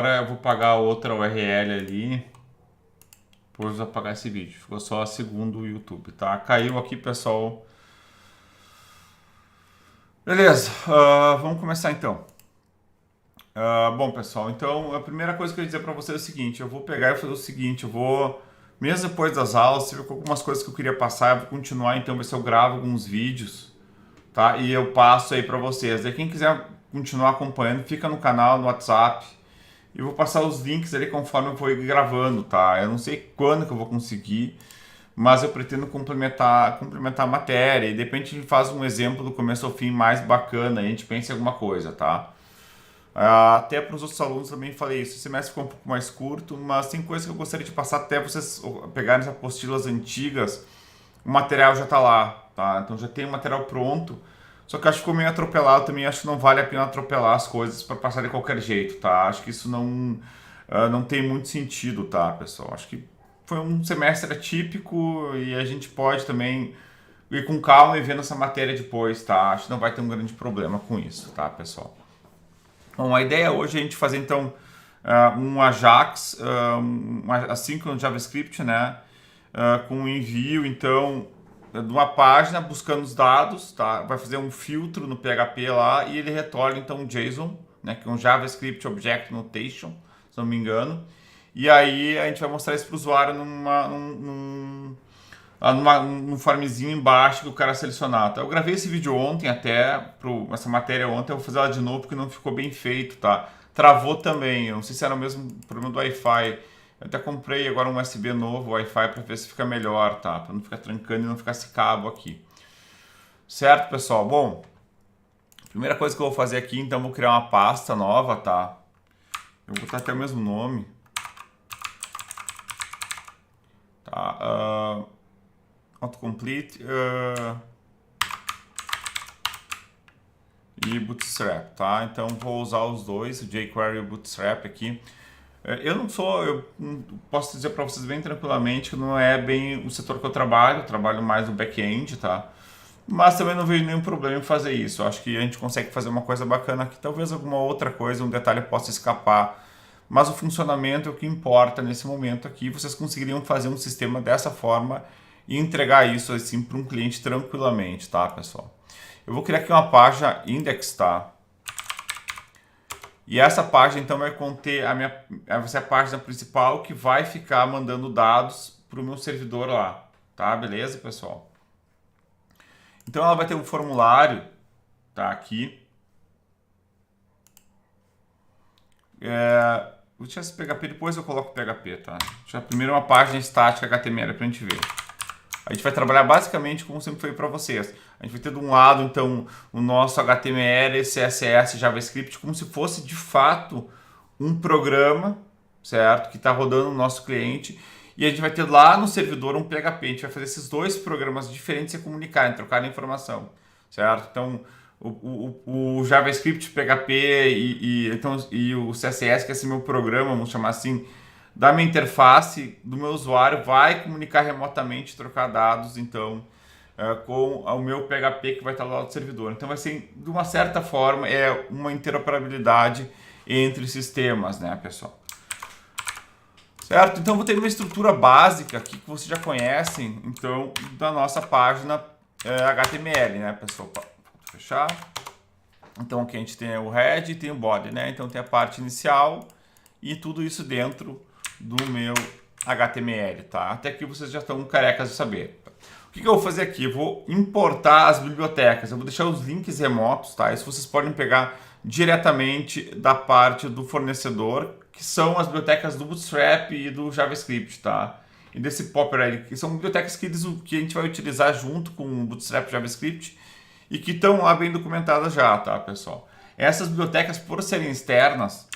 Agora eu vou pagar outra URL ali, depois vou apagar esse vídeo. Ficou só segundo o YouTube, tá? Caiu aqui, pessoal. Beleza, vamos começar então. Bom, pessoal, então a primeira coisa que eu ia dizer para vocês é o seguinte: eu vou pegar e fazer o seguinte, mesmo depois das aulas, se com algumas coisas que eu queria passar, eu vou continuar então, ver se eu gravo alguns vídeos, tá? E eu passo aí para vocês. E quem quiser continuar acompanhando, fica no canal, no WhatsApp. Eu vou passar os links ali conforme eu for gravando, tá? Eu não sei quando que eu vou conseguir, mas eu pretendo complementar a matéria. E de repente a gente faz um exemplo do começo ao fim mais bacana, a gente pensa em alguma coisa, tá? Até para os outros alunos também falei isso. O semestre ficou um pouco mais curto, mas tem coisas que eu gostaria de passar até vocês pegarem as apostilas antigas. O material já está lá, tá? Então já tem o material pronto. Só que eu acho que ficou meio atropelado também. Acho que não vale a pena atropelar as coisas para passar de qualquer jeito, tá? Acho que isso não tem muito sentido, tá, pessoal? Acho que foi um semestre atípico e a gente pode também ir com calma e vendo essa matéria depois, tá? Acho que não vai ter um grande problema com isso, tá, pessoal? Bom, a ideia hoje é a gente fazer então um Ajax, um assíncrono JavaScript, né? Com um envio então de uma página buscando os dados, tá? Vai fazer um filtro no PHP lá e ele retorna então um JSON, né? Que é um JavaScript Object Notation, se não me engano. E aí a gente vai mostrar isso para o usuário num formzinho embaixo que o cara selecionar, tá? Eu gravei esse vídeo ontem até, essa matéria ontem, eu vou fazer ela de novo porque não ficou bem feito, tá? Travou também, eu não sei se era o mesmo problema do Wi-Fi. Eu até comprei agora um USB novo, Wi-Fi, para ver se fica melhor, tá? Para não ficar trancando e não ficar esse cabo aqui. Certo, pessoal? Bom, primeira coisa que eu vou fazer aqui, então, vou criar uma pasta nova, tá? Eu vou botar até o mesmo nome. Tá? Autocomplete e Bootstrap, tá? Então vou usar os dois, o jQuery e o Bootstrap aqui. Eu posso dizer para vocês bem tranquilamente que não é bem o setor que eu trabalho mais no back-end, tá? Mas também não vejo nenhum problema em fazer isso. Eu acho que a gente consegue fazer uma coisa bacana aqui, talvez alguma outra coisa, um detalhe possa escapar. Mas o funcionamento é o que importa nesse momento aqui. Vocês conseguiriam fazer um sistema dessa forma e entregar isso assim para um cliente tranquilamente, tá, pessoal? Eu vou criar aqui uma página index, tá? E essa página então vai conter vai ser a página principal que vai ficar mandando dados para o meu servidor lá, tá? Beleza, pessoal? Então ela vai ter um formulário, tá? Aqui. Vou deixar esse PHP, depois eu coloco o PHP, tá? Deixa primeiro uma página estática HTML pra gente ver. A gente vai trabalhar basicamente como sempre foi para vocês. A gente vai ter de um lado, então, o nosso HTML, CSS, JavaScript, como se fosse de fato um programa, certo? Que está rodando no nosso cliente. E a gente vai ter lá no servidor um PHP. A gente vai fazer esses dois programas diferentes se comunicarem, trocarem informação, certo? Então, o JavaScript, PHP e o CSS, que é esse meu programa, vamos chamar assim, da minha interface do meu usuário, vai comunicar remotamente, trocar dados, então, com o meu PHP que vai estar lá no servidor. Então vai ser, de uma certa forma, uma interoperabilidade entre sistemas, né, pessoal? Certo? Então vou ter uma estrutura básica aqui que vocês já conhecem, então, da nossa página HTML, né, pessoal? Vou fechar. Então aqui a gente tem o head e tem o body, né? Então tem a parte inicial e tudo isso dentro do meu HTML, tá? Até aqui vocês já estão carecas de saber. O que eu vou fazer aqui? Eu vou importar as bibliotecas. Eu vou deixar os links remotos, tá? Isso vocês podem pegar diretamente da parte do fornecedor, que são as bibliotecas do Bootstrap e do JavaScript, tá? E desse Popper aí, que são bibliotecas que a gente vai utilizar junto com o Bootstrap e JavaScript e que estão lá bem documentadas já, tá, pessoal? Essas bibliotecas, por serem externas,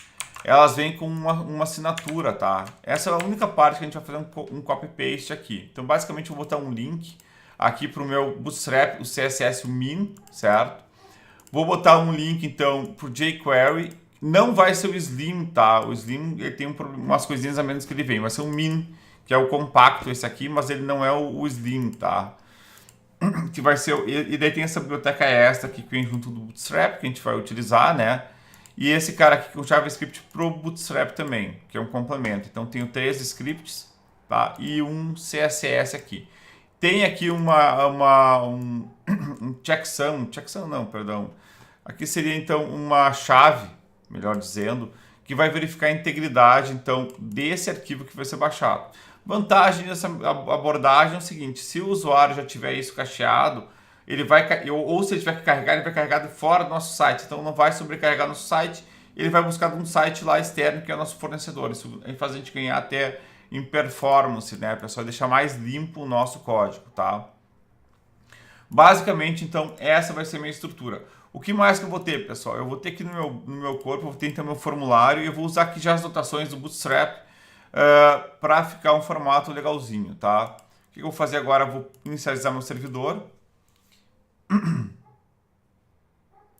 elas vêm com uma assinatura, tá? Essa é a única parte que a gente vai fazer um copy-paste aqui. Então, basicamente, eu vou botar um link aqui para o meu Bootstrap, o CSS, o min, certo? Vou botar um link, então, para o jQuery. Não vai ser o Slim, tá? O Slim ele tem umas coisinhas a menos que ele vem. Vai ser o min, que é o compacto esse aqui, mas ele não é o Slim, tá? Que vai ser, e daí tem essa biblioteca extra aqui que vem junto do Bootstrap, que a gente vai utilizar, né? E esse cara aqui com JavaScript pro Bootstrap também, que é um complemento. Então tenho 3 scripts, tá? E um CSS aqui. Tem aqui um checksum não, perdão. Aqui seria então uma chave, melhor dizendo, que vai verificar a integridade então desse arquivo que vai ser baixado. Vantagem dessa abordagem é o seguinte: se o usuário já tiver isso cacheado, ele vai, ou se ele tiver que carregar, ele vai carregar fora do nosso site, então não vai sobrecarregar nosso site, ele vai buscar um site lá externo que é o nosso fornecedor. Isso faz a gente ganhar até em performance, né, pessoal? Deixar mais limpo o nosso código, tá? Basicamente, então, essa vai ser a minha estrutura. O que mais que eu vou ter, pessoal? Eu vou ter aqui no meu corpo, eu vou ter então meu formulário e eu vou usar aqui já as notações do Bootstrap para ficar um formato legalzinho, tá? O que eu vou fazer agora? Eu vou inicializar meu servidor.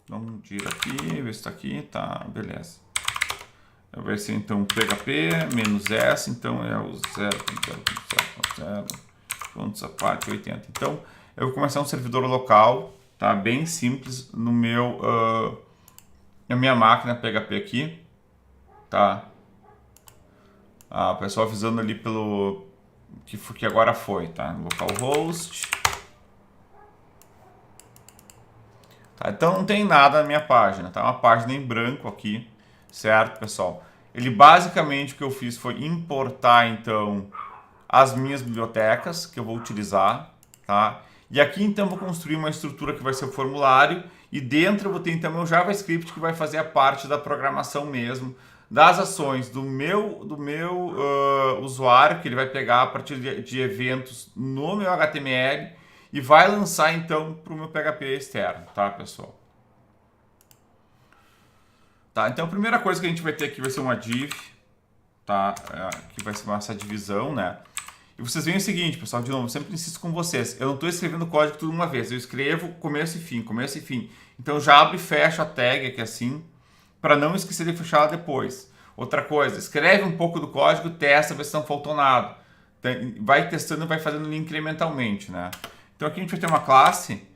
Vamos tirar aqui, ver se está aqui, tá, beleza. Vai ser então PHP -s, então é o 0.0.0.80. Então eu vou começar um servidor local, tá, bem simples no na minha máquina PHP aqui, tá. O pessoal avisando ali pelo que agora foi, tá, localhost. Tá, então não tem nada na minha página, tá, uma página em branco aqui, certo, pessoal? Ele basicamente o que eu fiz foi importar então as minhas bibliotecas que eu vou utilizar, tá? E aqui então eu vou construir uma estrutura que vai ser o formulário e dentro eu vou ter então meu JavaScript que vai fazer a parte da programação mesmo, das ações do meu usuário, que ele vai pegar a partir de eventos no meu HTML e vai lançar então para o meu PHP externo, tá, pessoal? Tá, então a primeira coisa que a gente vai ter aqui vai ser uma div, tá? Que vai ser essa divisão, né? E vocês veem o seguinte, pessoal, de novo, eu sempre insisto com vocês, eu não estou escrevendo código tudo uma vez, eu escrevo começo e fim, começo e fim. Então já abro e fecho a tag aqui assim, para não esquecer de fechar ela depois. Outra coisa, escreve um pouco do código, testa, vê se não faltou nada. Vai testando e vai fazendo incrementalmente, né? Então aqui a gente vai ter uma classe,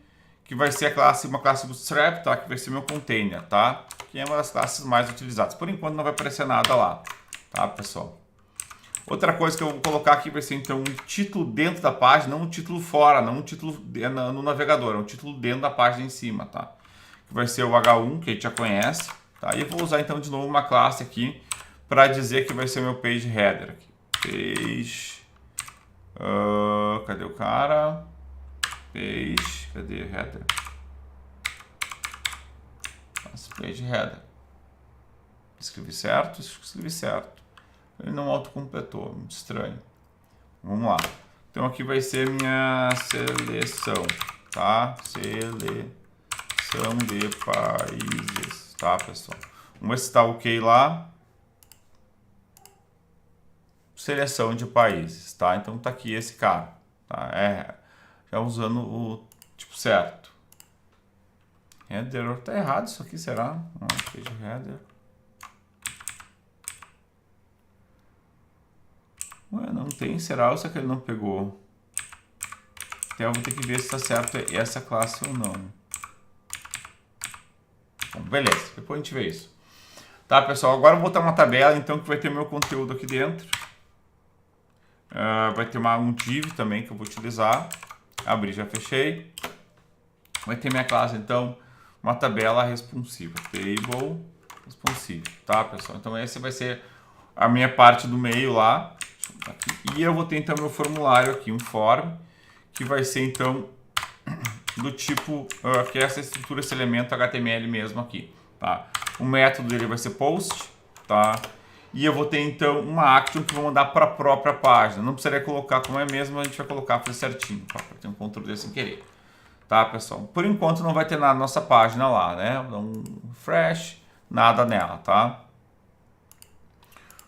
que vai ser uma classe Bootstrap, tá? Que vai ser meu container, tá? Que é uma das classes mais utilizadas. Por enquanto não vai aparecer nada lá, tá, pessoal? Outra coisa que eu vou colocar aqui vai ser então um título dentro da página, não um título fora, não um título no navegador, é um título dentro da página em cima, tá? Que vai ser o H1, que a gente já conhece, tá? E eu vou usar então de novo uma classe aqui para dizer que vai ser meu page header aqui. Page, cadê o cara? Page, cadê header? Nossa, page header. Escrevi certo? Escrevi certo. Ele não autocompletou, muito estranho. Vamos lá. Então aqui vai ser minha seleção, tá? Seleção de países, tá, pessoal? Vamos ver se está ok lá. Seleção de países, tá? Então tá aqui esse cara, tá? Já usando o tipo certo. Header, tá errado isso aqui, será? Page header. Ué, não tem, será? Ou será que ele não pegou? Então eu vou ter que ver se está certo essa classe ou não. Bom, beleza, depois a gente vê isso. Tá, pessoal, agora eu vou botar uma tabela, então, que vai ter meu conteúdo aqui dentro. Vai ter um div também que eu vou utilizar. Abri, já fechei. Vai ter minha classe, então, uma tabela responsiva. Table responsive, tá, pessoal? Então, essa vai ser a minha parte do meio lá. E eu vou ter, então, meu formulário aqui, um form, que vai ser, então, do tipo, que é essa estrutura, esse elemento HTML mesmo aqui, tá? O método dele vai ser post, tá? E eu vou ter, então, uma action que eu vou mandar para a própria página. Não precisaria colocar como é mesmo, a gente vai colocar fazer certinho, tá? Para ter um Ctrl D sem querer. Tá, pessoal? Por enquanto não vai ter nada na nossa página lá, né? Vou dar um refresh, nada nela, tá?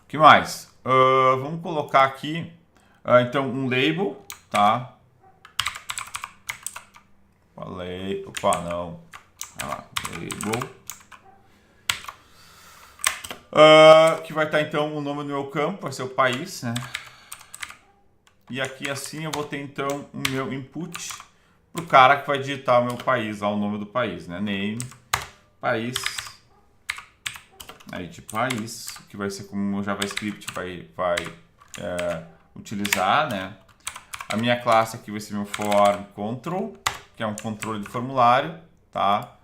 O que mais? Vamos colocar aqui, então, um label, tá? Falei, opa, não. Label. Que vai estar então o nome do meu campo, vai ser o país, né? E aqui assim eu vou ter então o meu input para o cara que vai digitar o meu país, lá o nome do país, né? Name, país, aí de país, que vai ser como o JavaScript vai utilizar, né? A minha classe aqui vai ser meu form control, que é um controle de formulário, tá?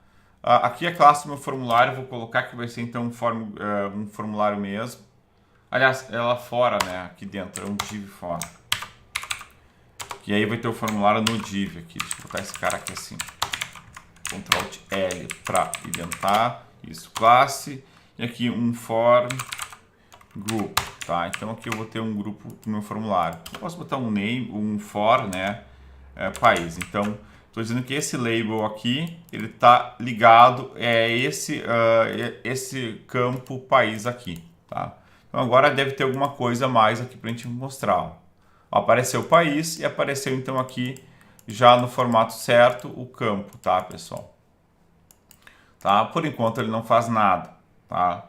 Aqui a classe do meu formulário, eu vou colocar que vai ser então um formulário mesmo. Aliás, ela fora, né? Aqui dentro, é um div fora. E aí vai ter o formulário no div aqui. Deixa eu botar esse cara aqui assim. Ctrl L para identar. Isso, classe. E aqui um form group, tá? Então aqui eu vou ter um grupo no meu formulário. Eu posso botar um name, um for, né? País. Então, estou dizendo que esse label aqui, ele está ligado esse campo país aqui, tá? Então agora deve ter alguma coisa a mais aqui para a gente mostrar. Ó. Apareceu o país e apareceu então aqui já no formato certo o campo, tá, pessoal? Tá? Por enquanto ele não faz nada, tá?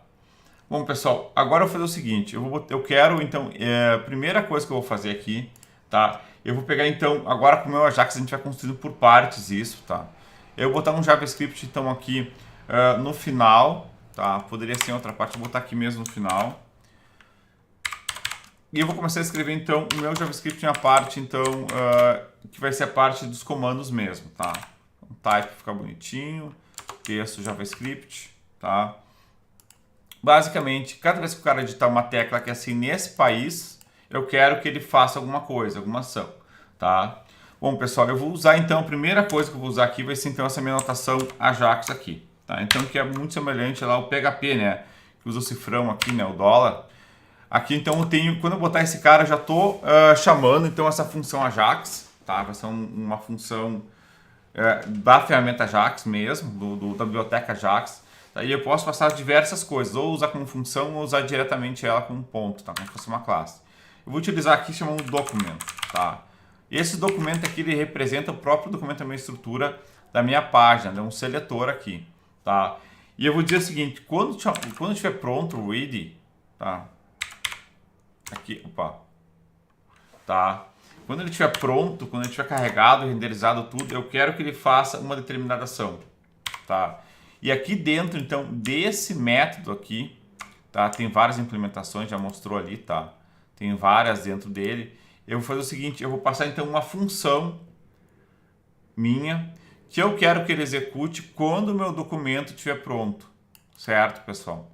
Bom, pessoal, agora eu vou fazer o seguinte, eu quero então, a primeira coisa que eu vou fazer aqui, tá? Eu vou pegar então, agora com o meu Ajax a gente vai construindo por partes isso, tá? Eu vou botar um JavaScript então aqui no final, tá? Poderia ser em outra parte, vou botar aqui mesmo no final. E eu vou começar a escrever então o meu JavaScript em a parte então que vai ser a parte dos comandos mesmo, tá? Um type ficar bonitinho, texto JavaScript, tá? Basicamente, cada vez que o cara digitar uma tecla que é assim nesse país, eu quero que ele faça alguma coisa, alguma ação, tá? Bom, pessoal, eu vou usar então, a primeira coisa que eu vou usar aqui vai ser então essa minha notação Ajax aqui, tá? Então, que é muito semelhante lá ao PHP, né? Que usa o cifrão aqui, né? O dólar. Aqui então eu tenho, quando eu botar esse cara, eu já estou chamando então essa função Ajax, tá? Vai ser uma função da ferramenta Ajax mesmo, da biblioteca Ajax. Tá? E eu posso passar diversas coisas, ou usar como função ou usar diretamente ela como ponto, tá? Como se fosse uma classe. Eu vou utilizar aqui chamando documento, tá? Esse documento aqui ele representa o próprio documento da minha estrutura da minha página, é um seletor aqui, tá? E eu vou dizer o seguinte, quando estiver pronto o read, tá? Aqui, opa, tá? Quando ele estiver pronto, quando ele estiver carregado, renderizado tudo, eu quero que ele faça uma determinada ação, tá? E aqui dentro, então, desse método aqui, tá? Tem várias implementações, já mostrou ali, tá? Tem várias dentro dele. Eu vou fazer o seguinte, eu vou passar então uma função minha, que eu quero que ele execute quando o meu documento estiver pronto, certo, pessoal?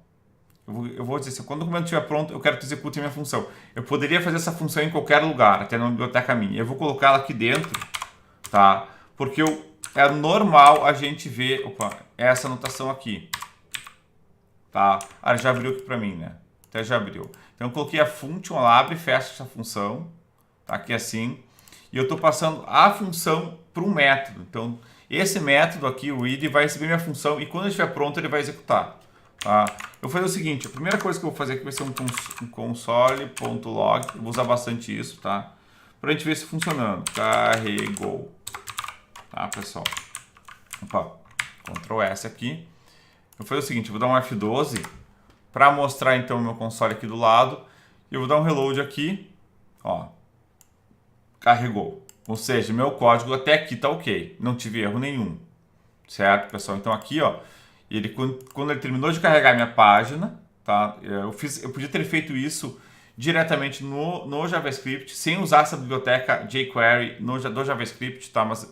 Eu vou dizer assim, quando o documento estiver pronto, eu quero que execute a minha função. Eu poderia fazer essa função em qualquer lugar, até na biblioteca minha. Eu vou colocar ela aqui dentro, tá? Porque é normal a gente ver, essa anotação aqui, tá? Ah, já abriu aqui para mim, né? Até já abriu. Então eu coloquei a function, ela abre e fecha essa função, tá? Aqui assim. E eu estou passando a função para um método. Então esse método aqui, o read, vai receber minha função e quando ele estiver pronto ele vai executar. Tá? Eu vou fazer o seguinte, a primeira coisa que eu vou fazer aqui vai ser um console.log, eu vou usar bastante isso, tá? Pra gente ver se funcionando. Carregou. Tá, pessoal? Opa, Ctrl S aqui. Eu vou fazer o seguinte, eu vou dar um F12 para mostrar então o meu console aqui do lado. E eu vou dar um reload aqui, ó. Carregou. Ou seja, meu código até aqui tá ok, não tive erro nenhum. Certo, pessoal? Então aqui, ó, ele, quando ele terminou de carregar minha página, tá? Eu podia ter feito isso diretamente no JavaScript, sem usar essa biblioteca jQuery do JavaScript, tá? Mas,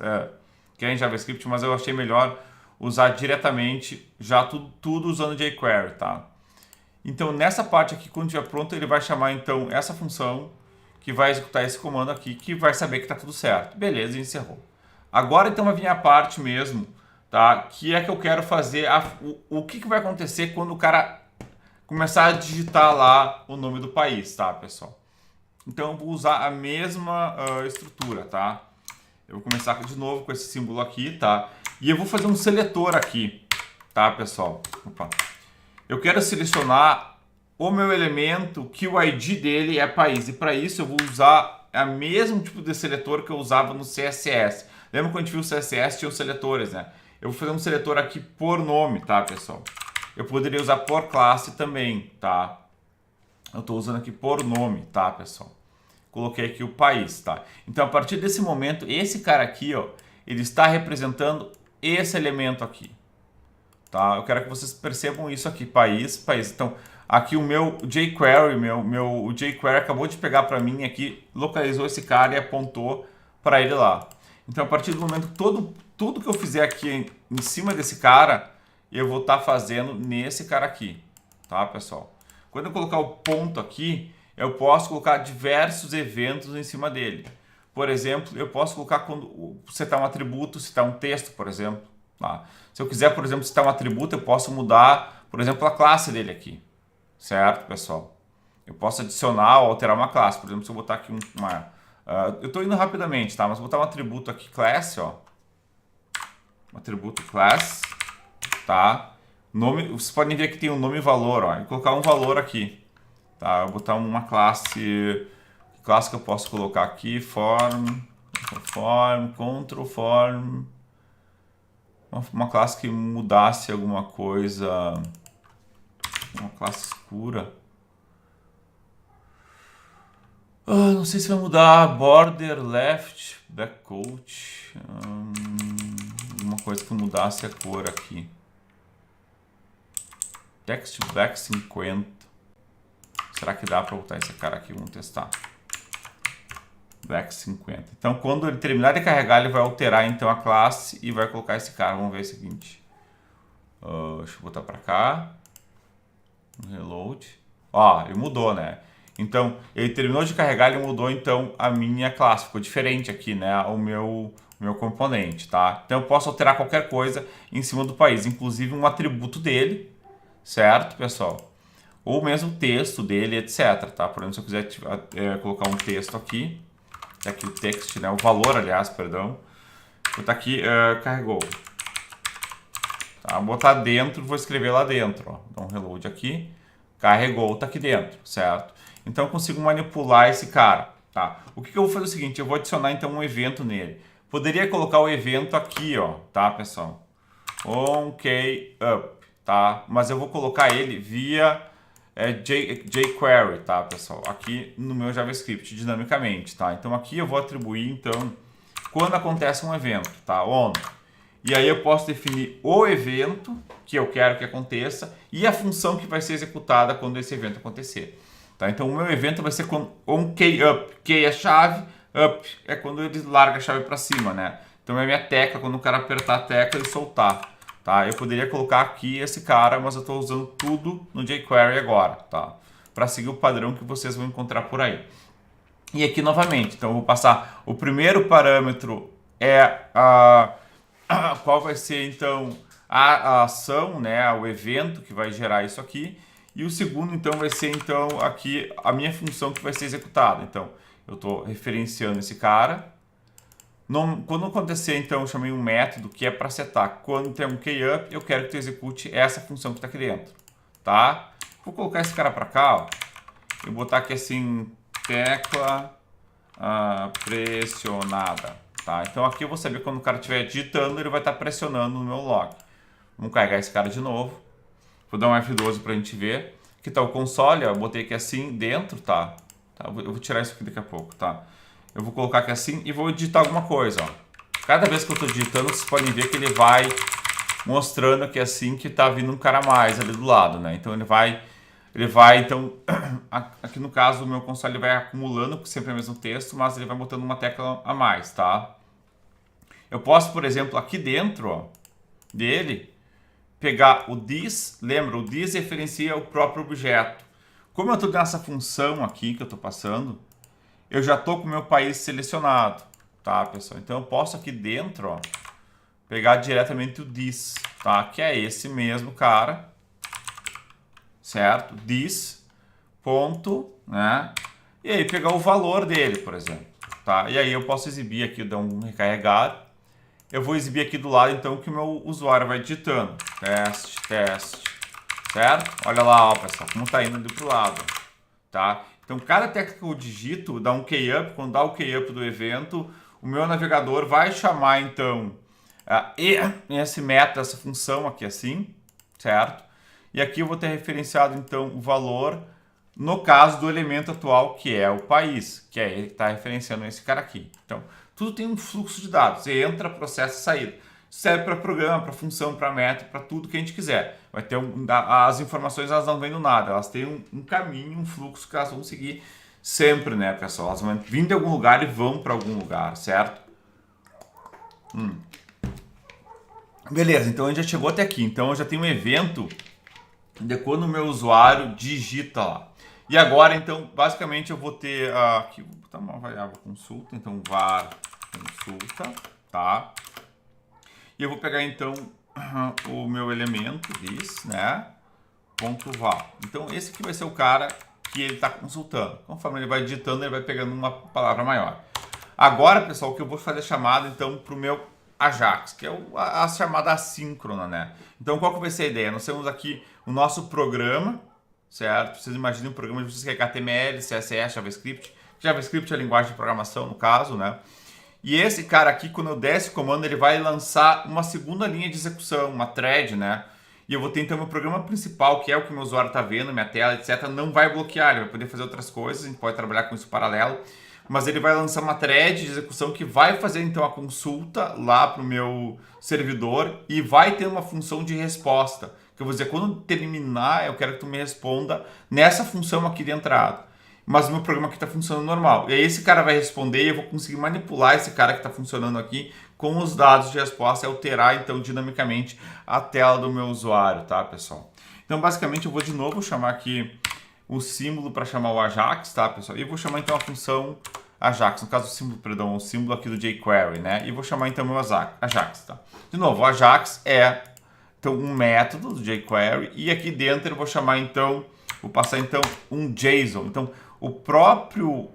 que é em JavaScript, mas eu achei melhor usar diretamente já tudo usando jQuery, tá? Então nessa parte aqui, quando estiver pronto, ele vai chamar então essa função que vai executar esse comando aqui, que vai saber que está tudo certo. Beleza, encerrou. Agora então vai vir a parte mesmo, tá? Que é que eu quero fazer, o que vai acontecer quando o cara começar a digitar lá o nome do país, tá, pessoal? Então eu vou usar a mesma estrutura, tá? Eu vou começar de novo com esse símbolo aqui, tá? E eu vou fazer um seletor aqui, tá, pessoal? Opa. Eu quero selecionar o meu elemento que o ID dele é país. E para isso eu vou usar o mesmo tipo de seletor que eu usava no CSS. Lembra quando a gente viu o CSS, tinha os seletores, né? Eu vou fazer um seletor aqui por nome, tá, pessoal? Eu poderia usar por classe também, tá? Eu estou usando aqui por nome, tá, pessoal? Coloquei aqui o país, tá? Então, a partir desse momento, esse cara aqui, ó, ele está representando esse elemento aqui, tá? Eu quero que vocês percebam isso aqui, país, país. Então, aqui o meu jQuery, o jQuery acabou de pegar para mim aqui, localizou esse cara e apontou para ele lá. Então, a partir do momento que tudo que eu fizer aqui em cima desse cara, eu vou estar fazendo nesse cara aqui, tá, pessoal? Quando eu colocar o ponto aqui, eu posso colocar diversos eventos em cima dele. Por exemplo, eu posso colocar quando setar um atributo, citar um texto, por exemplo. Tá? Se eu quiser, por exemplo, citar um atributo, eu posso mudar, por exemplo, a classe dele aqui. Certo, pessoal? Eu posso adicionar ou alterar uma classe. Por exemplo, se eu botar aqui eu estou indo rapidamente, tá? Mas vou botar um atributo aqui, class, ó. Um atributo class, tá? Nome, vocês podem ver que tem um nome e valor, ó. E colocar um valor aqui, tá? Eu vou botar uma classe... Que classe que eu posso colocar aqui? Control form... Uma classe que mudasse alguma coisa... Uma classe escura. Não sei se vai mudar border, left, backcoat. Uma coisa que mudasse a cor aqui. Text back 50. Será que dá para botar esse cara aqui? Vamos testar. Black 50. Então, quando ele terminar de carregar, ele vai alterar então a classe e vai colocar esse cara. Vamos ver o seguinte. Deixa eu botar para cá. Reload. Ó, ele mudou, né? Então, ele terminou de carregar, ele mudou então a minha classe. Ficou diferente aqui, né? O meu componente, tá? Então, eu posso alterar qualquer coisa em cima do país, inclusive um atributo dele, certo, pessoal? Ou mesmo o texto dele, etc, tá? Por exemplo, se eu quiser colocar um texto aqui, aqui o text, né? O valor, aliás, perdão. Vou botar aqui, carregou. Tá? Vou botar dentro, vou escrever lá dentro, ó. Dá um reload aqui. Carregou, tá aqui dentro, certo? Então eu consigo manipular esse cara, tá? O que eu vou fazer é o seguinte, eu vou adicionar então um evento nele. Poderia colocar o evento aqui, ó, tá, pessoal? OnKUp, tá? Mas eu vou colocar ele via jQuery, tá, pessoal? Aqui no meu JavaScript, dinamicamente, tá? Então aqui eu vou atribuir, então, quando acontece um evento, tá? On. E aí eu posso definir o evento que eu quero que aconteça e a função que vai ser executada quando esse evento acontecer. Tá? Então o meu evento vai ser com onKUp. Key é a chave, up é quando ele larga a chave para cima, né? Então é a minha tecla, quando o cara apertar a tecla e soltar. Tá? Eu poderia colocar aqui esse cara, mas eu estou usando tudo no jQuery agora, tá? Para seguir o padrão que vocês vão encontrar por aí. E aqui novamente, então eu vou passar o primeiro parâmetro qual vai ser então a ação, né, o evento que vai gerar isso aqui, e o segundo então vai ser então aqui a minha função que vai ser executada. Então eu estou referenciando esse cara. Quando acontecer então eu chamei um método que é para setar. Quando tem um KeyUp, eu quero que tu execute essa função que está aqui dentro, tá? Vou colocar esse cara para cá, ó, e botar aqui assim tecla pressionada. Tá? Então aqui eu vou saber quando o cara estiver digitando, ele vai estar pressionando no meu log. Vamos carregar esse cara de novo. Vou dar um F12 para a gente ver. Aqui está o console, ó, eu botei aqui assim dentro, tá? Eu vou tirar isso aqui daqui a pouco, tá? Eu vou colocar aqui assim e vou digitar alguma coisa, ó. Cada vez que eu estou digitando, vocês podem ver que ele vai mostrando aqui assim que está vindo um cara a mais ali do lado, né? Então ele vai, então, aqui no caso o meu console vai acumulando sempre o mesmo texto, mas ele vai botando uma tecla a mais, tá? Eu posso, por exemplo, aqui dentro, ó, dele, pegar o this, lembra, o this referencia o próprio objeto. Como eu estou nessa função aqui que eu estou passando, eu já estou com o meu país selecionado, tá, pessoal? Então eu posso aqui dentro, ó, pegar diretamente o this, tá? Que é esse mesmo cara, certo? This, ponto, né? E aí pegar o valor dele, por exemplo, tá? E aí eu posso exibir aqui, dar um recarregar. Eu vou exibir aqui do lado, então, que o meu usuário vai digitando. Teste, teste, certo? Olha lá, ó, pessoal, como tá indo ali pro lado, tá? Então, cada tecla que eu digito, dá um KeyUp. Quando dá o KeyUp do evento, o meu navegador vai chamar, então, esse método, essa função aqui assim, certo? E aqui eu vou ter referenciado, então, o valor, no caso do elemento atual, que é o país, que está referenciando esse cara aqui. Então, tudo tem um fluxo de dados. Você entra, processa, saída. serve para programa, para função, para meta, para tudo que a gente quiser. Vai ter as informações, elas não vêm do nada, elas têm um caminho, um fluxo que elas vão seguir sempre, né, pessoal? Elas vão vir de algum lugar e vão para algum lugar, certo? Beleza, então a gente já chegou até aqui. Então eu já tenho um evento de quando o meu usuário digita lá. E agora, então, basicamente eu vou ter aqui, vou botar uma variável consulta, então var consulta, tá? E eu vou pegar então o meu elemento this, né? Ponto var. Então esse aqui vai ser o cara que ele está consultando. Conforme ele vai digitando, ele vai pegando uma palavra maior. Agora, pessoal, o que eu vou fazer chamada então para o meu Ajax, que é a chamada assíncrona, né? Então qual que vai ser a ideia? Nós temos aqui o nosso programa, certo? Vocês imaginem um programa de vocês que é HTML, CSS, JavaScript. JavaScript é a linguagem de programação, no caso, né? E esse cara aqui, quando eu der esse comando, ele vai lançar uma segunda linha de execução, uma thread, né? E eu vou ter então meu programa principal, que é o que o meu usuário está vendo, minha tela, etc. Não vai bloquear, ele vai poder fazer outras coisas, a gente pode trabalhar com isso paralelo. Mas ele vai lançar uma thread de execução que vai fazer então a consulta lá para o meu servidor e vai ter uma função de resposta. Que eu vou dizer, quando terminar, eu quero que tu me responda nessa função aqui de entrada. Mas o meu programa aqui está funcionando normal. E aí esse cara vai responder e eu vou conseguir manipular esse cara que está funcionando aqui com os dados de resposta e alterar então dinamicamente a tela do meu usuário, tá, pessoal? Então basicamente eu vou de novo chamar aqui o símbolo para chamar o Ajax, tá, pessoal? E eu vou chamar então a função Ajax, no caso o símbolo, perdão, o símbolo aqui do jQuery, né? E vou chamar então meu Ajax, tá? De novo, o Ajax é então um método do jQuery e aqui dentro eu vou chamar então, vou passar então um JSON. Então o próprio,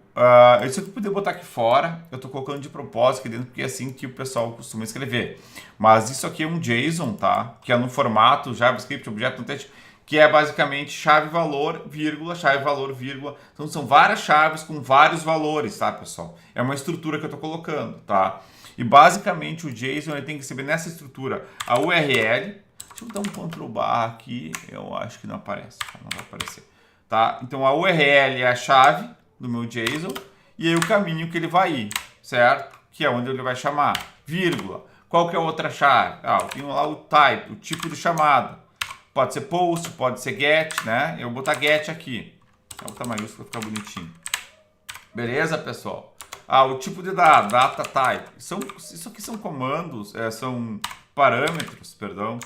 isso aqui eu poderia botar aqui fora, eu estou colocando de propósito aqui dentro porque é assim que o pessoal costuma escrever. Mas isso aqui é um JSON, tá? Que é no formato JavaScript, objeto no texto, que é basicamente chave valor, vírgula. Então são várias chaves com vários valores, tá, pessoal? É uma estrutura que eu estou colocando, tá? E basicamente o JSON ele tem que receber nessa estrutura a URL. Deixa eu dar um Ctrl+ aqui, eu acho que não aparece, não vai aparecer. Tá? Então a URL é a chave do meu JSON e aí o caminho que ele vai ir, certo? Que é onde ele vai chamar, vírgula. Qual que é a outra chave? Eu tenho lá o type, o tipo de chamada. Pode ser post, pode ser get, né? Eu vou botar get aqui. Vou botar maiúsculo para ficar bonitinho. Beleza, pessoal? O tipo de dado, data type. Isso aqui são comandos, são parâmetros, perdão.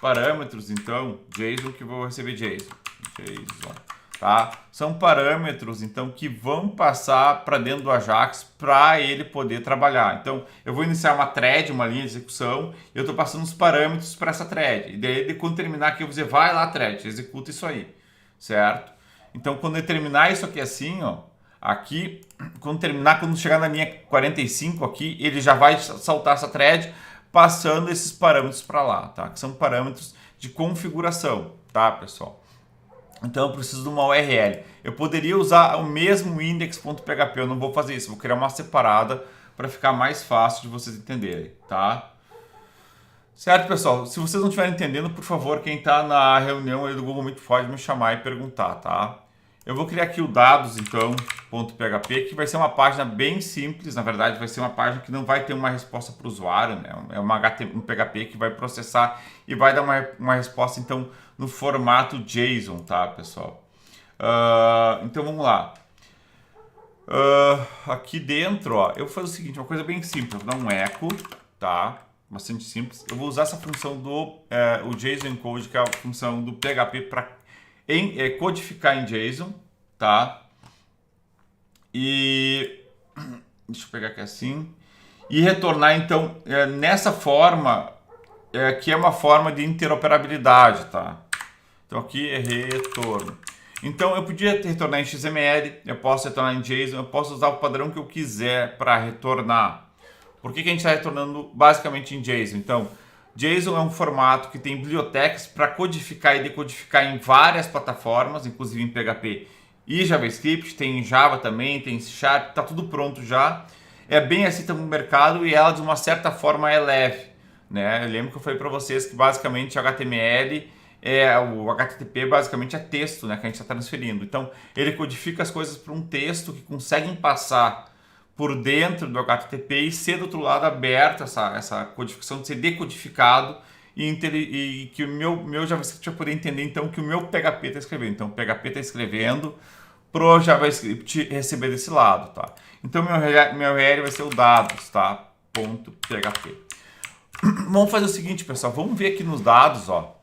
Parâmetros, então, JSON que eu vou receber JSON. Tá? São parâmetros, então, que vão passar para dentro do Ajax para ele poder trabalhar. Então, eu vou iniciar uma thread, uma linha de execução, e eu estou passando os parâmetros para essa thread. E daí, quando terminar aqui, eu vou dizer, vai lá, thread, executa isso aí, certo? Então, quando eu terminar isso aqui assim, ó, aqui, quando chegar na linha 45 aqui, ele já vai saltar essa thread, passando esses parâmetros para lá, tá? Que são parâmetros de configuração, tá, pessoal? Então eu preciso de uma URL. Eu poderia usar o mesmo index.php, eu não vou fazer isso, vou criar uma separada para ficar mais fácil de vocês entenderem, tá? Certo, pessoal? Se vocês não estiverem entendendo, por favor, quem está na reunião aí do Google Meet pode me chamar e perguntar, tá? Eu vou criar aqui o dados, então, .php, que vai ser uma página bem simples, na verdade vai ser uma página que não vai ter uma resposta para o usuário, né? É um PHP que vai processar e vai dar uma resposta, então, no formato JSON, tá, pessoal? Então, vamos lá. Aqui dentro, ó, eu vou fazer o seguinte, uma coisa bem simples, eu vou dar um echo, tá? Bastante simples. Eu vou usar essa função do o JSON Encode, que é a função do PHP para codificar em JSON, tá? E deixa eu pegar aqui assim e retornar então nessa forma que é uma forma de interoperabilidade, tá? Então aqui é retorno. Então eu podia retornar em XML, eu posso retornar em JSON, eu posso usar o padrão que eu quiser para retornar. Por que a gente está retornando basicamente em JSON? Então, JSON é um formato que tem bibliotecas para codificar e decodificar em várias plataformas, inclusive em PHP e JavaScript, tem em Java também, tem em C#, está tudo pronto já. É bem aceita no mercado e ela de uma certa forma é leve, né? Eu lembro que eu falei para vocês que basicamente HTML o HTTP basicamente é texto, né, que a gente está transferindo. Então ele codifica as coisas para um texto que conseguem passar por dentro do HTTP e ser do outro lado aberto essa codificação, de ser decodificado e que o meu JavaScript vai poder entender então que o meu PHP está escrevendo. Então o PHP está escrevendo pro JavaScript receber desse lado, tá? Então meu URL vai ser o dados, tá? .php. Vamos fazer o seguinte, pessoal, vamos ver aqui nos dados, ó,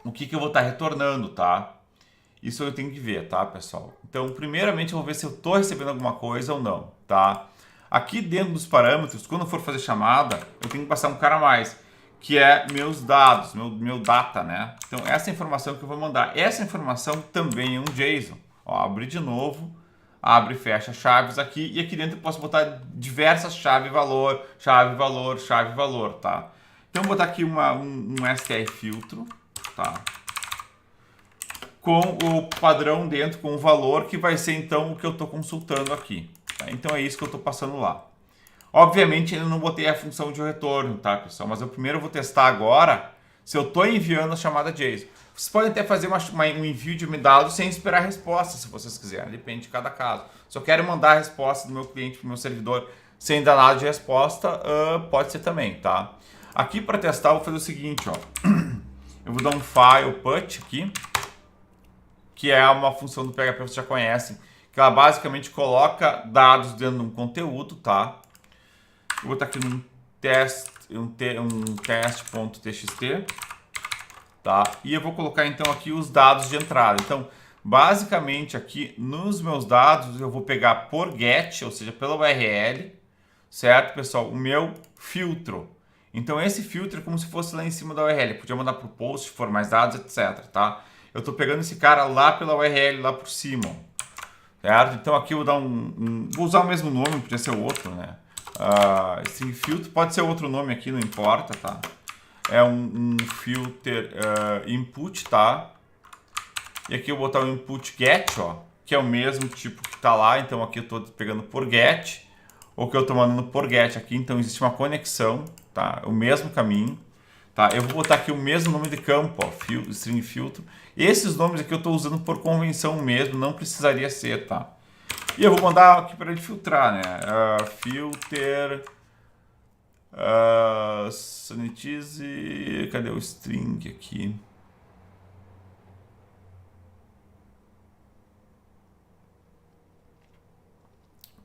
o que eu vou estar retornando, tá? Isso eu tenho que ver, tá, pessoal? Então, primeiramente, eu vou ver se eu estou recebendo alguma coisa ou não, tá? Aqui dentro dos parâmetros, quando eu for fazer chamada, eu tenho que passar um cara a mais, que é meus dados, meu data, né? Então, essa informação que eu vou mandar. Essa informação também é um JSON. Ó, abrir de novo, abre e fecha chaves aqui, e aqui dentro eu posso botar diversas chave-valor, tá? Então, eu vou botar aqui um str filtro, tá? Com o padrão dentro, com o valor que vai ser então o que eu estou consultando aqui. Tá? Então é isso que eu estou passando lá. Obviamente eu não botei a função de retorno, tá, pessoal? Mas eu primeiro vou testar agora se eu estou enviando a chamada JSON. Vocês podem até fazer um envio de dados sem esperar a resposta, se vocês quiserem. Depende de cada caso. Se eu quero mandar a resposta do meu cliente para o meu servidor sem dar nada de resposta, pode ser também, tá? Aqui para testar eu vou fazer o seguinte, ó. Eu vou dar um file put aqui, que é uma função do PHP que vocês já conhecem, que ela basicamente coloca dados dentro de um conteúdo, tá? Eu vou botar aqui um teste.txt, tá? E eu vou colocar então aqui os dados de entrada. Então, basicamente aqui nos meus dados eu vou pegar por get, ou seja, pela URL, certo, pessoal? O meu filtro. Então esse filtro é como se fosse lá em cima da URL. Podia mandar para o post, se for mais dados, etc, tá? Eu estou pegando esse cara lá pela URL, lá por cima, certo? Então aqui eu vou dar vou usar o mesmo nome, podia ser outro, né? String filter, pode ser outro nome aqui, não importa, tá? É um filter input, tá? E aqui eu vou botar o input get, ó, que é o mesmo tipo que tá lá. Então aqui eu estou pegando por get, ou que eu estou mandando por get aqui. Então existe uma conexão, tá? O mesmo caminho. Tá, eu vou botar aqui o mesmo nome de campo, ó, string filtro. Esses nomes aqui eu estou usando por convenção mesmo, não precisaria ser, tá? E eu vou mandar aqui para ele filtrar, né? Filter sanitize, cadê o string aqui?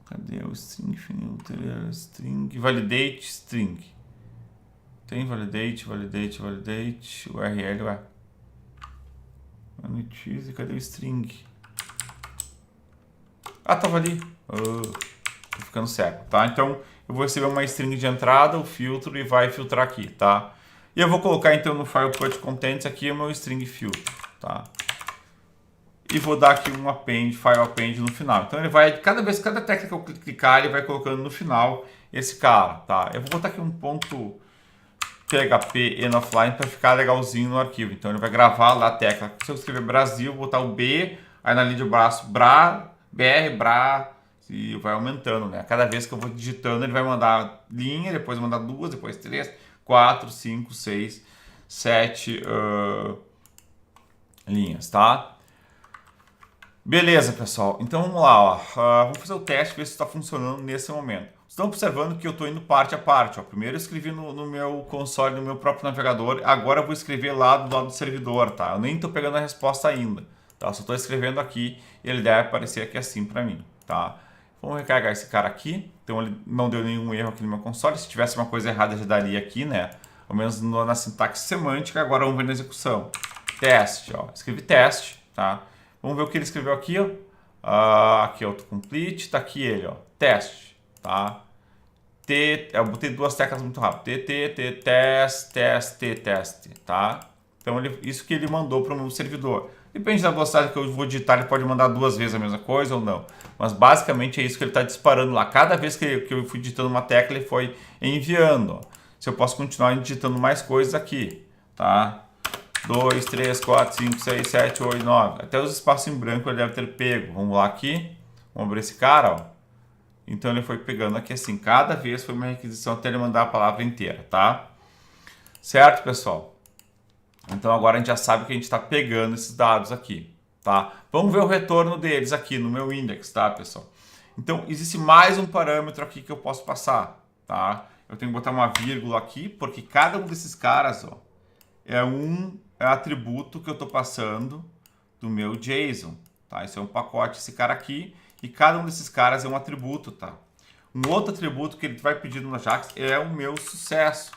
Cadê o string filter? String, validate string. Tem validate, URL, ué. Sanitize, cadê o string? Ah, tava ali. Tô ficando cego, tá? Então, eu vou receber uma string de entrada, o filtro, e vai filtrar aqui, tá? E eu vou colocar, então, no file put contents aqui o meu string filtro, tá? E vou dar aqui um file append no final. Então, ele vai, cada tecla que eu clicar, ele vai colocando no final esse cara, tá? Eu vou botar aqui um ponto PHP and offline para ficar legalzinho no arquivo. Então, ele vai gravar lá a tecla. Se eu escrever Brasil, vou botar o B, aí na linha de braço, BR, e vai aumentando, né? Cada vez que eu vou digitando, ele vai mandar linha, depois mandar 2, depois 3, 4, 5, 6, 7 linhas, tá? Beleza, pessoal. Então vamos lá, ó. Vamos fazer o teste, ver se está funcionando nesse momento. Estão observando que eu estou indo parte a parte, ó. Primeiro eu escrevi no meu console, no meu próprio navegador. Agora eu vou escrever lá do lado do servidor, tá? Eu nem estou pegando a resposta ainda, tá? Eu só estou escrevendo aqui e ele deve aparecer aqui assim para mim, tá? Vamos recarregar esse cara aqui. Então ele não deu nenhum erro aqui no meu console. Se tivesse uma coisa errada já daria aqui, né? Ao menos na sintaxe semântica. Agora vamos ver na execução. Teste, ó. Escrevi teste, tá? Vamos ver o que ele escreveu aqui, ó. Aqui é autocomplete, tá aqui ele, ó. Teste, tá? Eu botei duas teclas muito rápido. teste, tá? Então isso que ele mandou para o meu servidor. Depende da velocidade que eu vou digitar, ele pode mandar 2 vezes a mesma coisa ou não. Mas basicamente é isso que ele está disparando lá. Cada vez que eu fui digitando uma tecla, ele foi enviando, ó. Se eu posso continuar digitando mais coisas aqui, tá? 2, 3, 4, 5, 6, 7, 8, 9. Até os espaços em branco ele deve ter pego. Vamos lá aqui. Vamos abrir esse cara, ó. Então ele foi pegando aqui assim. Cada vez foi uma requisição até ele mandar a palavra inteira, tá? Certo, pessoal? Então agora a gente já sabe que a gente está pegando esses dados aqui, tá? Vamos ver o retorno deles aqui no meu index, tá, pessoal? Então, existe mais um parâmetro aqui que eu posso passar, tá? Eu tenho que botar uma vírgula aqui, porque cada um desses caras, ó, é um atributo que eu estou passando do meu JSON, tá? Isso é um pacote, esse cara aqui, e cada um desses caras é um atributo, tá? Um outro atributo que ele vai pedir no Ajax é o meu sucesso,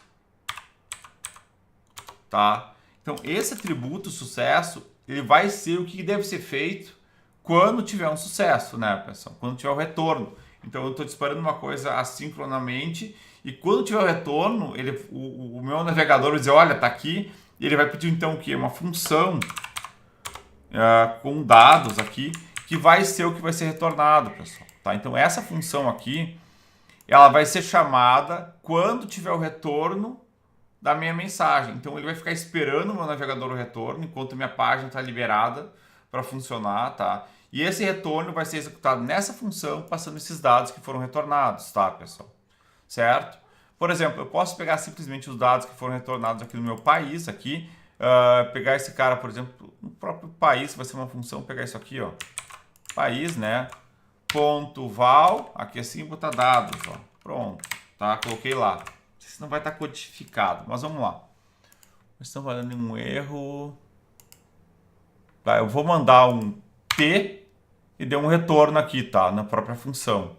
tá? Então, esse atributo sucesso, ele vai ser o que deve ser feito quando tiver um sucesso, né, pessoal? Quando tiver o retorno. Então, eu estou disparando uma coisa assincronamente e quando tiver o retorno, o meu navegador vai dizer, olha, tá aqui. E ele vai pedir, então, o quê? Uma função com dados aqui que vai ser o que vai ser retornado, pessoal. Tá? Então, essa função aqui, ela vai ser chamada quando tiver o retorno da minha mensagem. Então, ele vai ficar esperando o meu navegador o retorno enquanto minha página está liberada para funcionar, tá? E esse retorno vai ser executado nessa função, passando esses dados que foram retornados, tá, pessoal? Certo? Por exemplo, eu posso pegar simplesmente os dados que foram retornados aqui no meu país, aqui, pegar esse cara, por exemplo, no próprio país, vai ser uma função, pegar isso aqui, ó, país, né? Ponto val, aqui assim, botar dados, ó, pronto, tá? Coloquei lá. Isso não vai estar codificado, mas vamos lá. Estão falando em um erro. Tá, eu vou mandar um T e deu um retorno aqui, tá? Na própria função.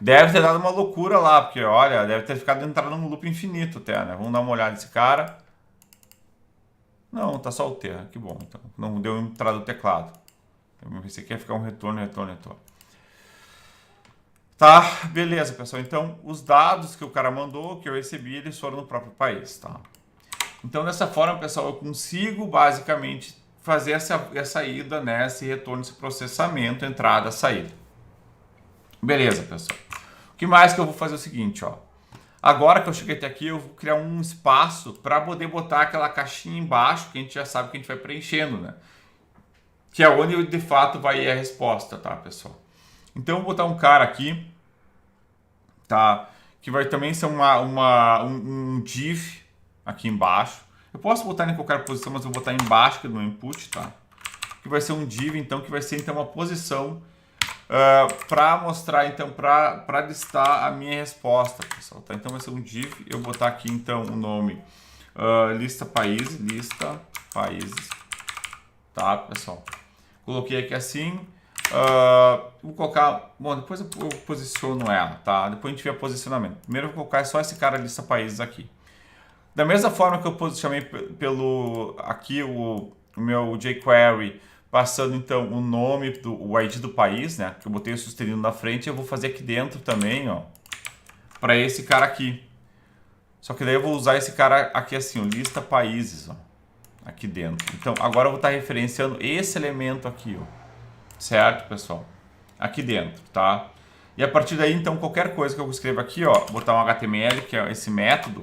Deve ter dado uma loucura lá, porque olha, deve ter ficado entrando num loop infinito até, né? Vamos dar uma olhada nesse cara. Não, tá só o T, que bom. Então, não deu entrada do teclado. Eu pensei que ia ficar um retorno, retorno, retorno. Tá, beleza, pessoal. Então, os dados que o cara mandou, que eu recebi, eles foram no próprio país, tá? Então, dessa forma, pessoal, eu consigo basicamente fazer essa ida, né? Esse retorno, esse processamento, entrada, saída. Beleza, pessoal. O que mais que eu vou fazer é o seguinte, ó. Agora que eu cheguei até aqui, eu vou criar um espaço para poder botar aquela caixinha embaixo, que a gente já sabe que a gente vai preenchendo, né? Que é onde, de fato, vai ir a resposta, tá, pessoal? Então, eu vou botar um cara aqui, tá? Que vai também ser um div aqui embaixo. Eu posso botar em qualquer posição, mas eu vou botar embaixo aqui no input, tá? Que vai ser um div, então, que vai ser então uma posição para mostrar, então, para listar a minha resposta, pessoal, tá? Então, vai ser um div. Eu vou botar aqui, então, o nome lista países, tá, pessoal? Coloquei aqui assim. Vou colocar... Bom, depois eu posiciono ela, tá? Depois a gente vê o posicionamento. Primeiro eu vou colocar só esse cara lista países aqui. Da mesma forma que eu chamei pelo... Aqui o meu jQuery, passando então o nome, o ID do país, né? Que eu botei o sustenido na frente. Eu vou fazer aqui dentro também, ó. Para esse cara aqui. Só que daí eu vou usar esse cara aqui assim, o lista países, ó. Aqui dentro. Então, agora eu vou estar referenciando esse elemento aqui, ó. Certo, pessoal? Aqui dentro, tá? E a partir daí, então, qualquer coisa que eu escreva aqui, ó, botar um HTML, que é esse método,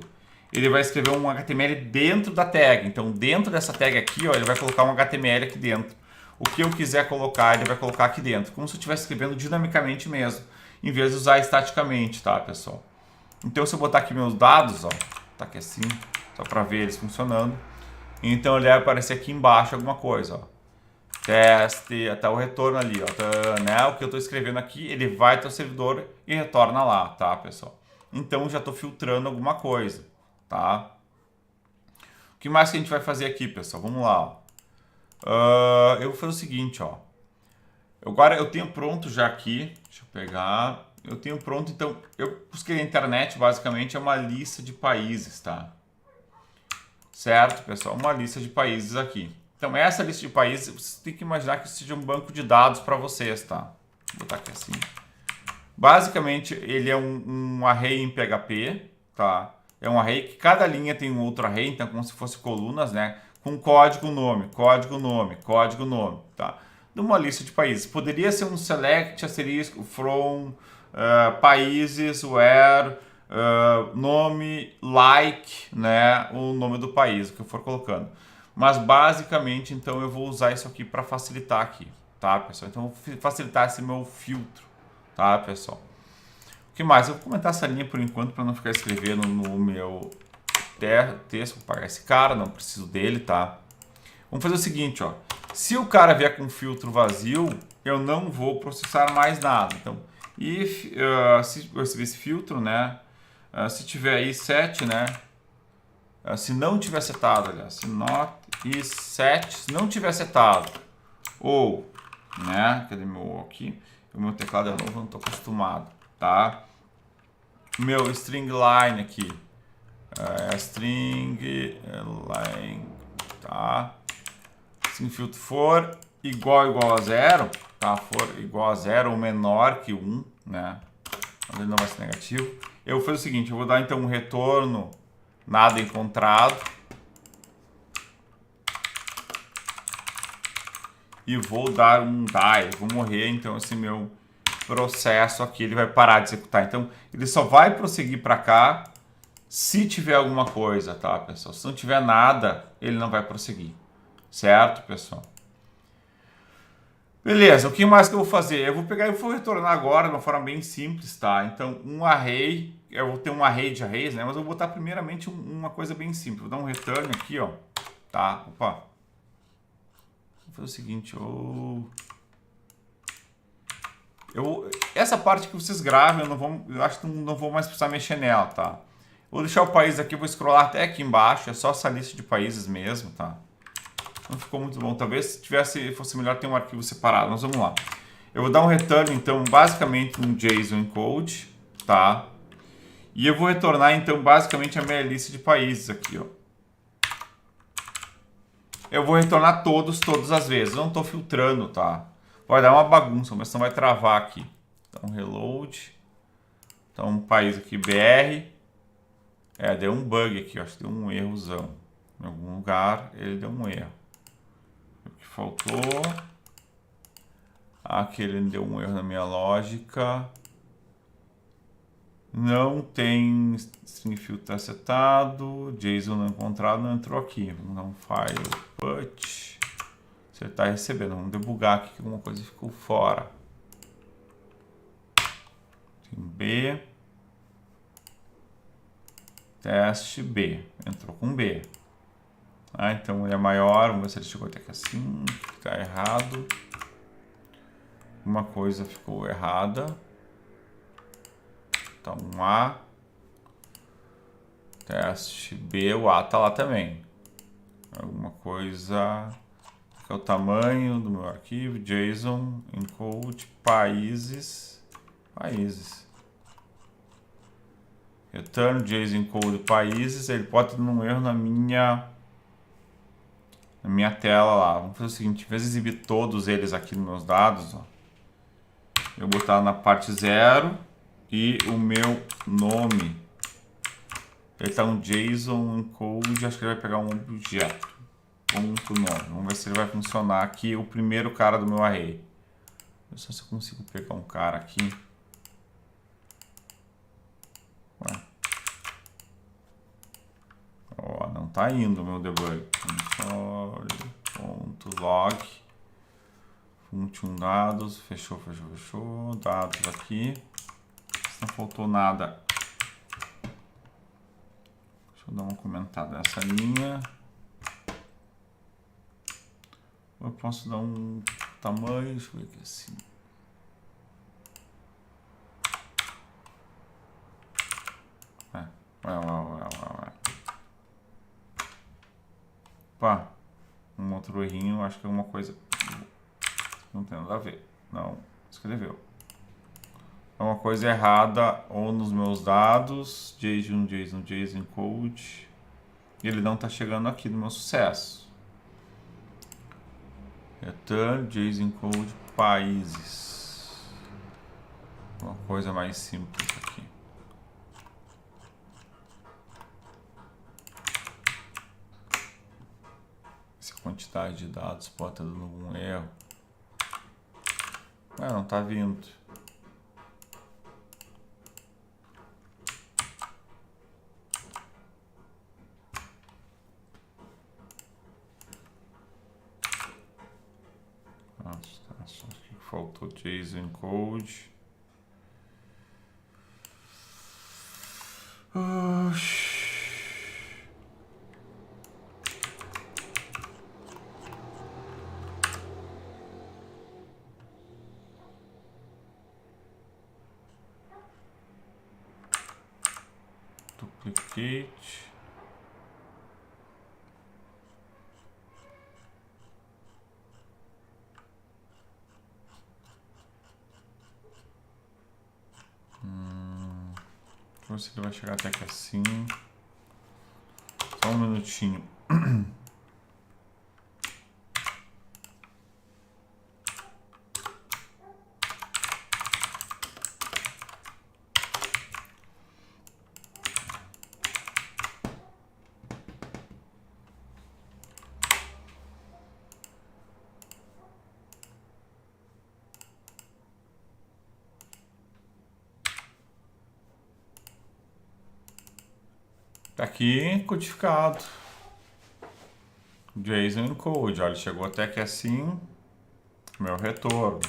ele vai escrever um HTML dentro da tag. Então, dentro dessa tag aqui, ó, ele vai colocar um HTML aqui dentro. O que eu quiser colocar, ele vai colocar aqui dentro. Como se eu estivesse escrevendo dinamicamente mesmo, em vez de usar estaticamente, tá, pessoal? Então, se eu botar aqui meus dados, ó, tá aqui assim, só para ver eles funcionando. Então, ele vai aparecer aqui embaixo alguma coisa, ó. Teste, até o retorno ali, ó, tá, né? O que eu estou escrevendo aqui, ele vai até o servidor e retorna lá, tá, pessoal? Então, já estou filtrando alguma coisa, tá? O que mais que a gente vai fazer aqui, pessoal? Vamos lá, ó. Eu vou fazer o seguinte, ó. Agora eu tenho pronto já aqui, deixa eu pegar. Eu tenho pronto, então, eu busquei na internet, basicamente, é uma lista de países, tá? Certo, pessoal? Uma lista de países aqui. Então, essa lista de países, você tem que imaginar que seja um banco de dados para vocês, tá? Vou botar aqui assim. Basicamente, ele é um array em PHP, tá? É um array que cada linha tem um outro array, então como se fosse colunas, né? Com código, nome, código, nome, código, nome, tá? De uma lista de países. Poderia ser um select, asterisco, from, países, where, nome, like, né? O nome do país, o que eu for colocando. Mas basicamente, então, eu vou usar isso aqui para facilitar aqui, tá, pessoal? Então, eu vou facilitar esse meu filtro, tá, pessoal? O que mais? Eu vou comentar essa linha por enquanto para não ficar escrevendo no meu texto. Vou pagar esse cara, não preciso dele, tá? Vamos fazer o seguinte, ó. Se o cara vier com filtro vazio, eu não vou processar mais nada. Então, if, se eu receber esse filtro, né? Se tiver aí set, né? Se não tiver setado, aliás, se not is set, se não tiver setado, ou, né? Cadê meu aqui? O meu teclado é novo, eu não estou acostumado, tá? Meu string line aqui, string line, tá? Se o filtro for igual a zero, tá? For igual a zero ou menor que 1, né? Mas ele não vai ser negativo. Eu vou fazer o seguinte, eu vou dar então um retorno nada encontrado. E vou dar um die, vou morrer, então esse meu processo aqui ele vai parar de executar. Então ele só vai prosseguir para cá se tiver alguma coisa, tá, pessoal? Se não tiver nada, ele não vai prosseguir. Certo, pessoal? Beleza, o que mais que eu vou fazer? Eu vou pegar e vou retornar agora de uma forma bem simples, tá? Então, um array, eu vou ter um array de arrays, né? Mas eu vou botar primeiramente uma coisa bem simples. Vou dar um return aqui, ó. Tá? Opa. Vou fazer o seguinte, essa parte que vocês gravam, eu acho que não vou mais precisar mexer nela, tá? Vou deixar o país aqui, vou scrollar até aqui embaixo, é só essa lista de países mesmo, tá? Não ficou muito bom. Talvez fosse melhor ter um arquivo separado, mas vamos lá. Eu vou dar um return, então, basicamente um JSON encode, tá? E eu vou retornar, então, basicamente a minha lista de países aqui, ó. Eu vou retornar todas as vezes. Eu não estou filtrando, tá? Vai dar uma bagunça, mas não vai travar aqui. Então, reload. Então, um país aqui, BR. Deu um bug aqui, acho que deu um errozão. Em algum lugar, ele deu um erro. Faltou. Aqui ele deu um erro na minha lógica. Não tem string filter setado. JSON não encontrado, não entrou aqui. Vamos dar um file put. Você está recebendo. Vamos debugar aqui que alguma coisa ficou fora. Tem B. Teste B. Entrou com B. Então ele é maior, vamos ver se ele chegou até aqui assim, está errado. Uma coisa ficou errada. Então um A. Teste B, o A está lá também. Alguma coisa. Que é o tamanho do meu arquivo, JSON, encode, países. Return JSON encode países, ele pode dar um erro na minha tela lá. Vamos fazer o seguinte, em vez de exibir todos eles aqui nos meus dados, ó, eu vou botar na parte 0 e o meu nome. Ele está um JSON encode, acho que ele vai pegar um objeto. Ponto nome. Vamos ver se ele vai funcionar aqui, o primeiro cara do meu array. Deixa eu ver se eu consigo pegar um cara aqui. Ué. Ó, não está indo o meu debug. Console.log function dados, fechou, dados aqui, não faltou nada. Deixa eu dar uma comentada nessa linha. Eu posso dar um tamanho, deixa eu ver aqui assim. Opa, um outro errinho, acho que é alguma coisa não tem nada a ver. Não, escreveu. É uma coisa errada ou nos meus dados, JSON encode, e ele não está chegando aqui no meu sucesso. Return JSON encode países. Uma coisa mais simples aqui. Essa quantidade de dados pode estar dando algum erro. Não está vindo. Acho que faltou JSON encode. Duplicate. Vamos ver se ele vai chegar até aqui assim. Só um minutinho. Tá aqui codificado. JSON encode. Olha, ele chegou até aqui assim. Meu retorno.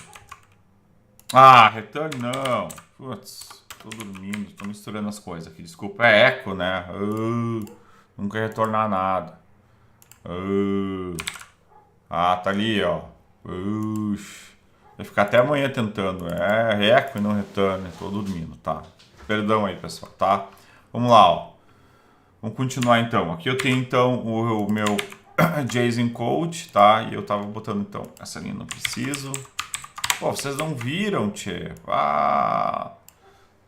Ah, return não. Putz, tô dormindo, tô misturando as coisas aqui. Desculpa, é eco, né? Nunca retornar nada. Tá ali, ó. Vai ficar até amanhã tentando. É eco e não return. Tô dormindo, tá? Perdão aí, pessoal, tá? Vamos lá, ó. Vamos continuar então. Aqui eu tenho então o meu JSON code, tá? E eu tava botando então essa linha, não preciso. Pô, vocês não viram, tchê?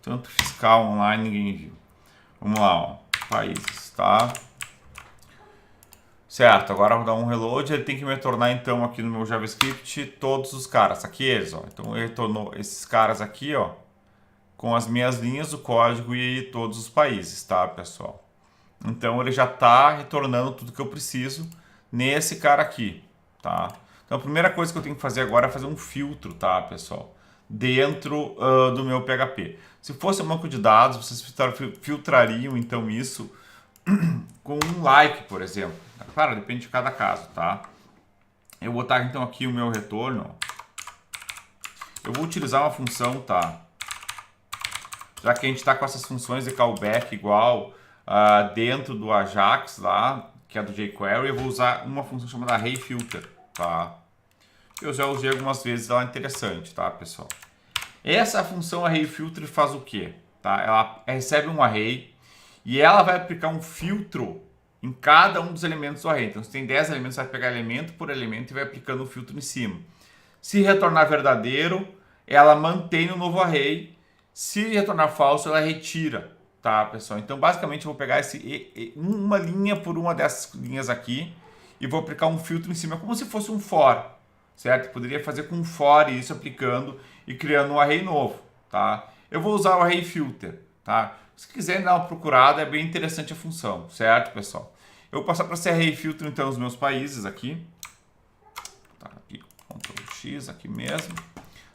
Tanto fiscal online ninguém viu. Vamos lá, ó. Países, tá? Certo, agora eu vou dar um reload. Ele tem que me retornar então aqui no meu JavaScript todos os caras. Aqui eles, ó. Então ele retornou esses caras aqui, ó. Com as minhas linhas do código e todos os países, tá, pessoal? Então ele já está retornando tudo que eu preciso nesse cara aqui, tá? Então a primeira coisa que eu tenho que fazer agora é fazer um filtro, tá, pessoal? Dentro do meu PHP. Se fosse um banco de dados, vocês filtrariam então isso com um like, por exemplo. Claro, depende de cada caso, tá? Eu vou botar então aqui o meu retorno. Eu vou utilizar uma função, tá? Já que a gente está com essas funções de callback igual dentro do Ajax lá, que é do jQuery, eu vou usar uma função chamada arrayFilter, tá? Eu já usei algumas vezes, ela é interessante, tá, pessoal? Essa função arrayFilter faz o quê? Tá? Ela recebe um array e ela vai aplicar um filtro em cada um dos elementos do array. Então, se tem 10 elementos, vai pegar elemento por elemento e vai aplicando o filtro em cima. Se retornar verdadeiro, ela mantém o novo array. Se retornar falso, ela retira. Tá, pessoal? Então, basicamente, eu vou pegar uma linha por uma dessas linhas aqui e vou aplicar um filtro em cima, como se fosse um for, certo? Poderia fazer com um for isso aplicando e criando um array novo, tá? Eu vou usar o arrayFilter, tá? Se quiserem dar uma procurada, é bem interessante a função, certo, pessoal? Eu vou passar para esse arrayFilter, então, os meus países aqui. Tá, aqui, Ctrl X aqui mesmo,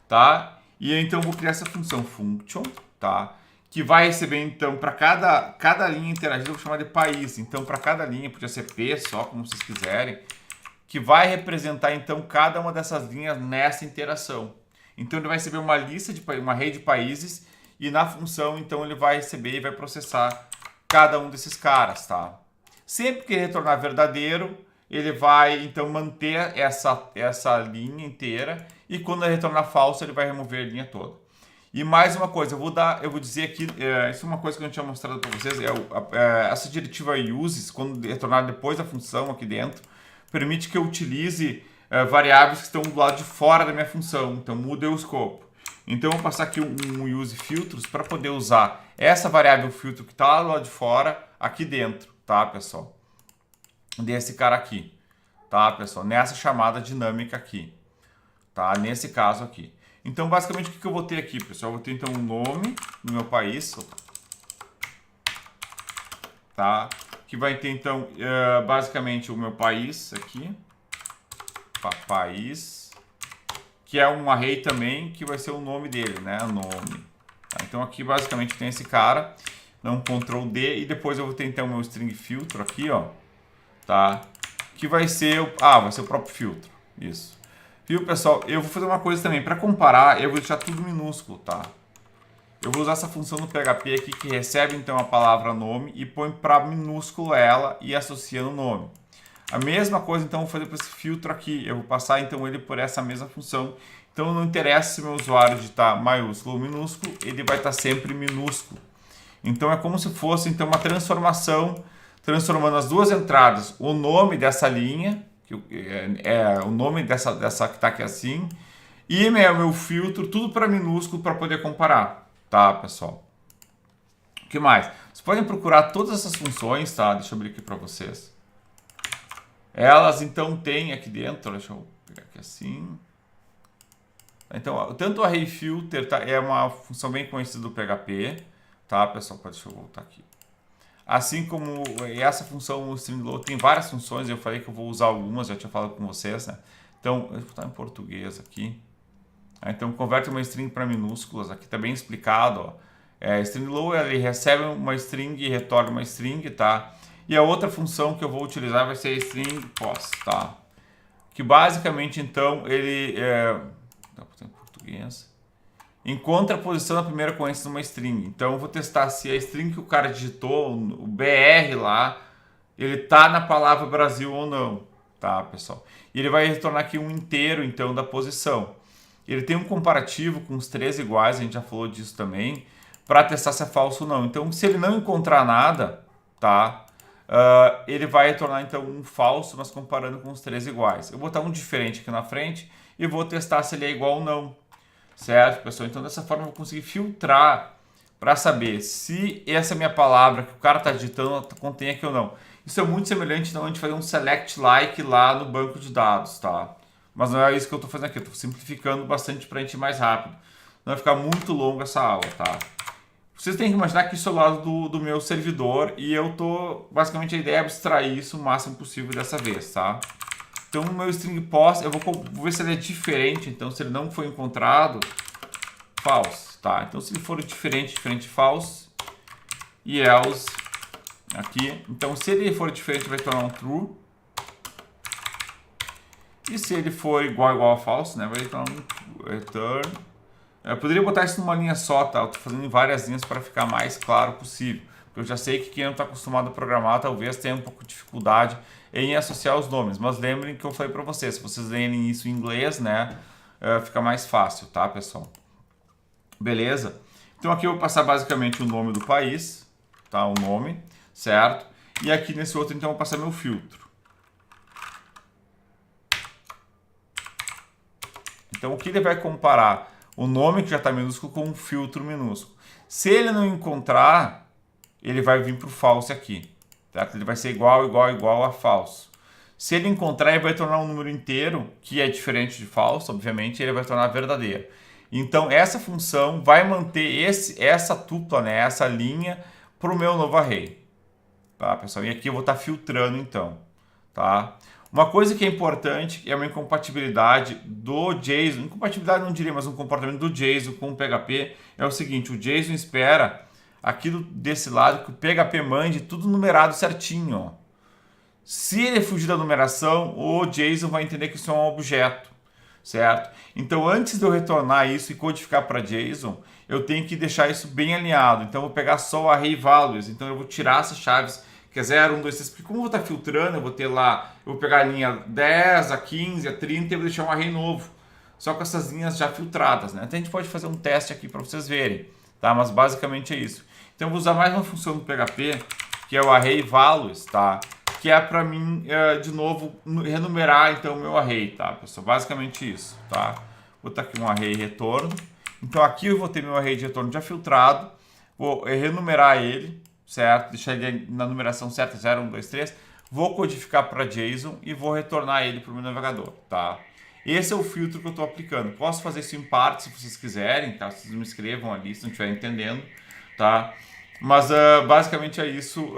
tá? E então, eu vou criar essa função function, tá? Que vai receber, então, para cada linha interagida, eu vou chamar de país. Então, para cada linha, podia ser P só, como vocês quiserem, que vai representar, então, cada uma dessas linhas nessa interação. Então, ele vai receber uma lista, uma rede de países, e na função, então, ele vai receber e vai processar cada um desses caras, tá? Sempre que retornar verdadeiro, ele vai, então, manter essa linha inteira, e quando ele retornar falso, ele vai remover a linha toda. E mais uma coisa, eu vou dizer aqui, isso é uma coisa que eu não tinha mostrado para vocês, essa diretiva uses, quando retornar depois da função aqui dentro, permite que eu utilize variáveis que estão do lado de fora da minha função, então muda o escopo. Então eu vou passar aqui um use filtros para poder usar essa variável filtro que está lá do lado de fora, aqui dentro, tá, pessoal? Desse cara aqui, tá, pessoal? Nessa chamada dinâmica aqui, tá? Nesse caso aqui. Então, basicamente, o que eu vou ter aqui, pessoal? Eu vou ter, então, o nome do meu país, tá? Que vai ter, então, basicamente, o meu país aqui. País. Que é um array também, que vai ser o nome dele, né? Nome. Tá? Então, aqui, basicamente, tem esse cara. Dá um Ctrl D. E depois eu vou ter, então, o meu string filtro aqui, ó. Tá? Que vai ser vai ser o próprio filtro. Isso. Viu, pessoal? Eu vou fazer uma coisa também. Para comparar, eu vou deixar tudo minúsculo, tá? Eu vou usar essa função no PHP aqui que recebe, então, a palavra nome e põe para minúsculo ela e associa no nome. A mesma coisa, então, eu vou fazer para esse filtro aqui. Eu vou passar, então, ele por essa mesma função. Então, não interessa se meu usuário digitar maiúsculo ou minúsculo, ele vai estar sempre minúsculo. Então é como se fosse então uma transformação, transformando as duas entradas, o nome dessa linha, que é o nome dessa que está aqui assim, e meu filtro, tudo para minúsculo para poder comparar, tá, pessoal? O que mais? Vocês podem procurar todas essas funções, tá? Deixa eu abrir aqui para vocês. Elas então têm aqui dentro, deixa eu pegar aqui assim. Então, tanto o array filter tá, é uma função bem conhecida do PHP, tá, pessoal? Deixa eu voltar aqui. Assim como essa função, o string load, tem várias funções, eu falei que eu vou usar algumas, já tinha falado com vocês, né? Então, eu vou botar em português aqui. Então, converte uma string para minúsculas, aqui está bem explicado, ó. String load, ele recebe uma string e retorna uma string, tá? E a outra função que eu vou utilizar vai ser string post, tá? Que basicamente, então, ele... dá para botar em português... encontra a posição da primeira ocorrência de uma string. Então eu vou testar se a string que o cara digitou, o BR lá, ele tá na palavra Brasil ou não, tá, pessoal? E ele vai retornar aqui um inteiro, então, da posição. Ele tem um comparativo com os três iguais, a gente já falou disso também, para testar se é falso ou não. Então, se ele não encontrar nada, tá? Ele vai retornar, então, um falso, mas comparando com os três iguais. Eu vou botar um diferente aqui na frente e vou testar se ele é igual ou não. Certo, pessoal? Então, dessa forma, eu vou conseguir filtrar para saber se essa minha palavra que o cara está digitando contém aqui ou não. Isso é muito semelhante então, a gente fazer um select like lá no banco de dados, tá? Mas não é isso que eu estou fazendo aqui. Eu estou simplificando bastante para a gente ir mais rápido. Não vai ficar muito longa essa aula, tá? Vocês têm que imaginar que isso é o lado do meu servidor e eu tô... Basicamente, a ideia é abstrair isso o máximo possível dessa vez, tá? Então, no meu string post, eu vou ver se ele é diferente. Então, se ele não foi encontrado, false, tá? Então, se ele for diferente, false. E else, aqui. Então, se ele for diferente, vai tornar um true. E se ele for igual a false, né? Vai tornar um return. Eu poderia botar isso numa linha só, tá? Eu tô fazendo em várias linhas para ficar mais claro possível. Porque eu já sei que quem não está acostumado a programar, talvez tenha um pouco de dificuldade em associar os nomes, mas lembrem que eu falei para vocês, se vocês lerem isso em inglês, né, fica mais fácil, tá, pessoal? Beleza? Então aqui eu vou passar basicamente o nome do país, tá, o nome, certo? E aqui nesse outro, então, eu vou passar meu filtro. Então, o que ele vai comparar? O nome que já está minúsculo com um filtro minúsculo. Se ele não encontrar, ele vai vir para o false aqui. Certo? Ele vai ser igual a falso. Se ele encontrar, ele vai tornar um número inteiro, que é diferente de falso, obviamente, ele vai tornar verdadeiro. Então, essa função vai manter essa tupla, né, essa linha, para o meu novo array. Tá, pessoal? E aqui eu vou estar filtrando, então. Tá? Uma coisa que é importante é uma incompatibilidade do JSON. Incompatibilidade não diria, mas um comportamento do JSON com o PHP é o seguinte, o JSON espera aqui desse lado que o PHP mande tudo numerado certinho. Ó. Se ele fugir da numeração, o JSON vai entender que isso é um objeto, certo? Então, antes de eu retornar isso e codificar para JSON, eu tenho que deixar isso bem alinhado. Então, eu vou pegar só o array values. Então, eu vou tirar essas chaves que é 0, 1, 2, 3, porque como eu vou estar filtrando, eu vou ter lá, eu vou pegar a linha 10, a 15, a 30 e vou deixar um array novo. Só com essas linhas já filtradas, né? Então, a gente pode fazer um teste aqui para vocês verem, tá? Mas basicamente é isso. Então, eu vou usar mais uma função do PHP, que é o array values, tá? Que é para mim, de novo, renumerar então o meu array, tá, pessoal? Basicamente isso, tá? Vou botar aqui um array retorno. Então, aqui eu vou ter meu array de retorno já filtrado. Vou renumerar ele, certo? Deixar ele na numeração certa, 0, 1, 2, 3. Vou codificar para JSON e vou retornar ele para o meu navegador, tá? Esse é o filtro que eu estou aplicando. Posso fazer isso em parte se vocês quiserem, tá? Vocês me escrevam ali se não estiverem entendendo, tá? Mas basicamente é isso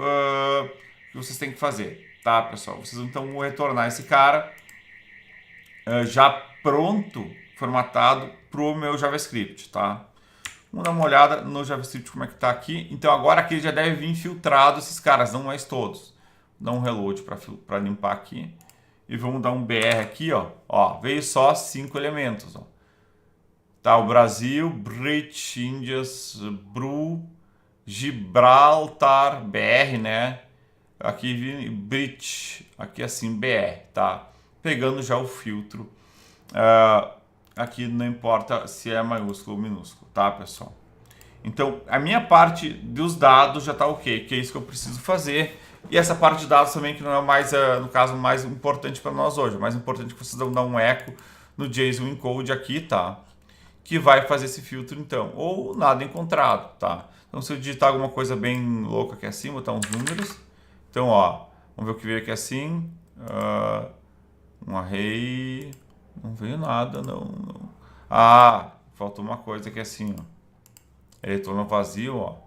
que vocês têm que fazer, tá, pessoal? Vocês então vão retornar esse cara já pronto, formatado para o meu JavaScript, tá? Vamos dar uma olhada no JavaScript como é que tá aqui. Então agora aqui já deve vir filtrado esses caras, não mais todos. Dá um reload para limpar aqui. E vamos dar um BR aqui, ó. Veio só 5 elementos, ó. Tá, o Brasil, British, Índias, Bru, Gibraltar, BR, né? Aqui British, aqui assim BR, tá? Pegando já o filtro. Aqui não importa se é maiúsculo ou minúsculo, tá, pessoal? Então, a minha parte dos dados já está ok, que é isso que eu preciso fazer. E essa parte de dados também, que não é mais, no caso, mais importante para nós hoje. O mais importante é que vocês vão dar um eco no JSON encode aqui, tá? Que vai fazer esse filtro, então. Ou nada encontrado, tá? Então, se eu digitar alguma coisa bem louca aqui acima, botar uns números. Então, ó, vamos ver o que veio aqui assim. Um array... Não veio nada, não. Ah, faltou uma coisa aqui assim, ó. Ele retornou vazio, ó.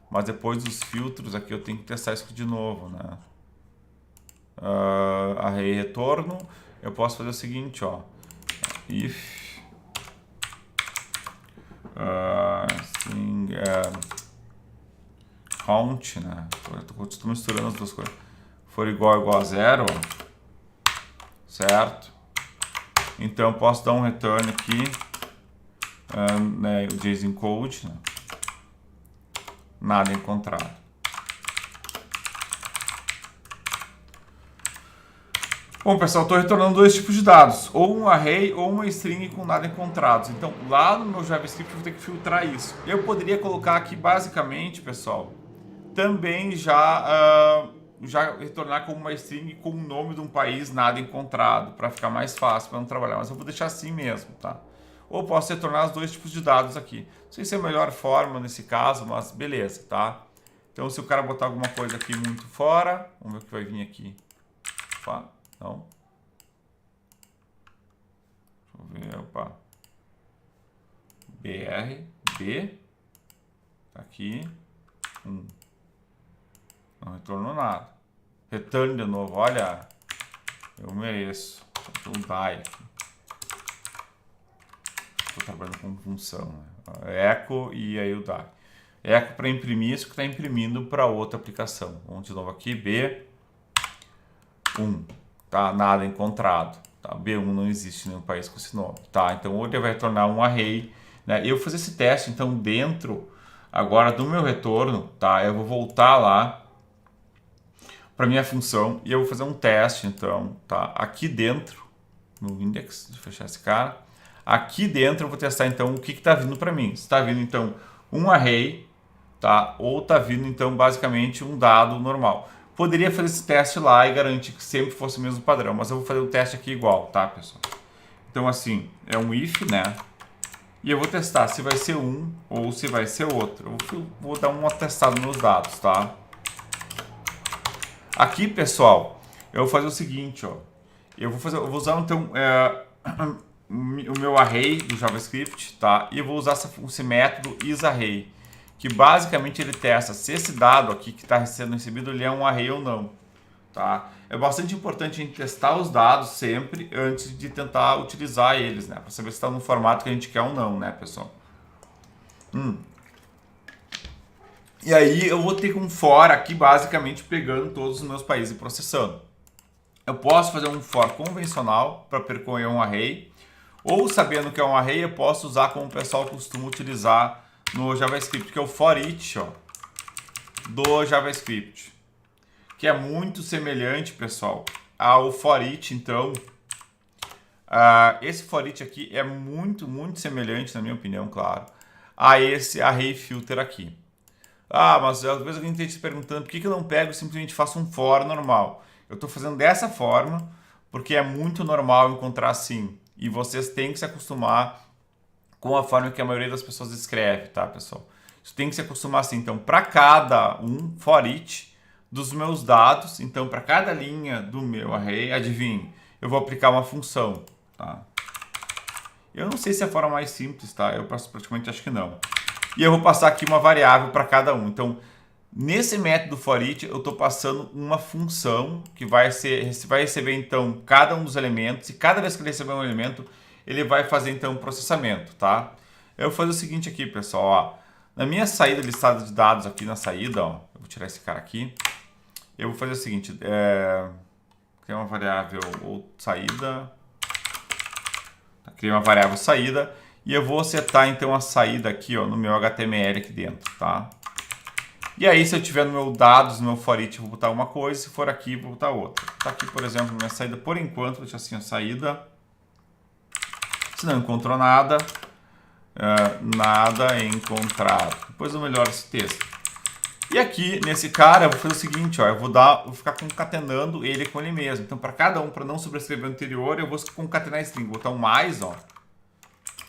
Mas depois dos filtros aqui eu tenho que testar isso de novo, né? Array retorno. Eu posso fazer o seguinte, ó. If count, né? Estou misturando as duas coisas. For igual a zero, ó. Certo? Então eu posso dar um return aqui, né, o JSON encode, né? Nada encontrado. Bom, pessoal, estou retornando dois tipos de dados, ou um array ou uma string com nada encontrados. Então, lá no meu JavaScript eu vou ter que filtrar isso. Eu poderia colocar aqui, basicamente, pessoal, também já retornar como uma string com o nome de um país nada encontrado, para ficar mais fácil, para não trabalhar. Mas eu vou deixar assim mesmo, tá? Ou posso retornar os dois tipos de dados aqui. Não sei se é a melhor forma nesse caso, mas beleza, tá? Então, se o cara botar alguma coisa aqui muito fora, vamos ver o que vai vir aqui. Não. Deixa eu ver, opa. B. Tá aqui. Não retornou nada. Return de novo, olha. Eu mereço. Então, die aqui. Estou trabalhando com função, né? Echo e aí o die. Echo para imprimir isso que está imprimindo para outra aplicação. Vamos de novo aqui, B1. Tá? Nada encontrado. Tá? B1 não existe em nenhum país com esse nome. Tá? Então, ele vai retornar um array. Né? Eu vou fazer esse teste, então, dentro agora do meu retorno, tá? Eu vou voltar lá para minha função e eu vou fazer um teste, então, tá? Aqui dentro, no index, deixa eu fechar esse cara. Aqui dentro eu vou testar, então, o que está vindo para mim. Se está vindo, então, um array, tá? Ou está vindo, então, basicamente, um dado normal. Poderia fazer esse teste lá e garantir que sempre fosse o mesmo padrão, mas eu vou fazer o teste aqui igual, tá, pessoal? Então, assim, é um if, né? E eu vou testar se vai ser um ou se vai ser outro. Eu vou dar uma testada nos dados, tá? Aqui, pessoal, eu vou fazer o seguinte, ó. Eu vou usar, então, o meu array do JavaScript, tá? E eu vou usar esse método isArray, que basicamente ele testa se esse dado aqui que está sendo recebido ele é um array ou não, tá? É bastante importante a gente testar os dados sempre antes de tentar utilizar eles, né? Para saber se está no formato que a gente quer ou não, né, pessoal? E aí eu vou ter um for aqui basicamente pegando todos os meus países e processando. Eu posso fazer um for convencional para percorrer um array, ou sabendo que é um array eu posso usar como o pessoal costuma utilizar no JavaScript, que é o for each, ó, do JavaScript, que é muito semelhante, pessoal, ao for each. Então, esse for each aqui é muito semelhante, na minha opinião, claro, a esse array filter aqui. Mas às vezes alguém está se perguntando por que eu não pego e simplesmente faço um for normal. Eu estou fazendo dessa forma porque é muito normal encontrar assim, e vocês têm que se acostumar com a forma que a maioria das pessoas escreve, tá, pessoal? Isso tem que se acostumar assim. Então, para cada for each dos meus dados, então, para cada linha do meu array, adivinhe, eu vou aplicar uma função, tá? Eu não sei se é a forma mais simples, tá? Eu praticamente acho que não. E eu vou passar aqui uma variável para cada um. Então, nesse método for each, eu estou passando uma função que vai receber, então, cada um dos elementos, e cada vez que ele receber um elemento, ele vai fazer, então, um processamento, tá? Eu vou fazer o seguinte aqui, pessoal, ó. Na minha saída, listada de dados aqui na saída, ó, eu vou tirar esse cara aqui. Eu vou fazer o seguinte, criar uma variável ou saída. Criei uma variável saída e eu vou setar, então, a saída aqui, ó, no meu HTML aqui dentro, tá? E aí, se eu tiver no meu dados, no meu for each, eu vou botar uma coisa, se for aqui, eu vou botar outra. Tá aqui, por exemplo, minha saída, por enquanto, vou deixar assim a saída. Se não encontrou nada, nada encontrado. Depois eu melhoro esse texto. E aqui, nesse cara, eu vou fazer o seguinte, ó, eu vou ficar concatenando ele com ele mesmo. Então, para cada um, para não sobrescrever o anterior, eu vou concatenar string. Vou botar um mais, ó,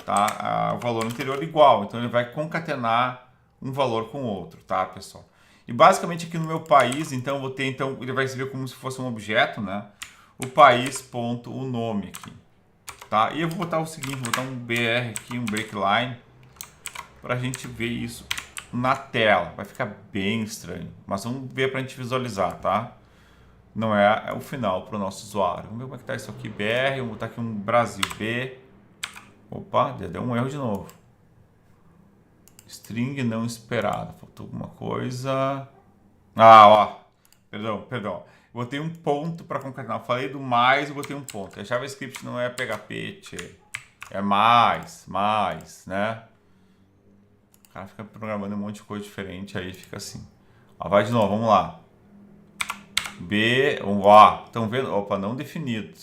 tá? O valor anterior igual. Então, ele vai concatenar um valor com o outro, tá, pessoal? E basicamente aqui no meu país, então, eu vou ter, então, ele vai receber como se fosse um objeto, né? O país, ponto, o nome aqui, tá? E eu vou botar o seguinte, vou botar um BR aqui, um breakline, pra gente ver isso na tela. Vai ficar bem estranho, mas vamos ver pra gente visualizar, tá? Não é o final para o nosso usuário. Vamos ver como é que tá isso aqui, BR, vamos botar aqui um Brasil, B. Opa, deu um erro de novo. String não esperado, faltou alguma coisa. Ah, ó, perdão. Eu botei um ponto para concatenar. Eu falei do mais, eu botei um ponto. A JavaScript não é PHP, tchê. É mais, né? O cara fica programando um monte de coisa diferente, aí fica assim. Ó, vai de novo, vamos lá. B, ó, estão vendo? Opa, não definido.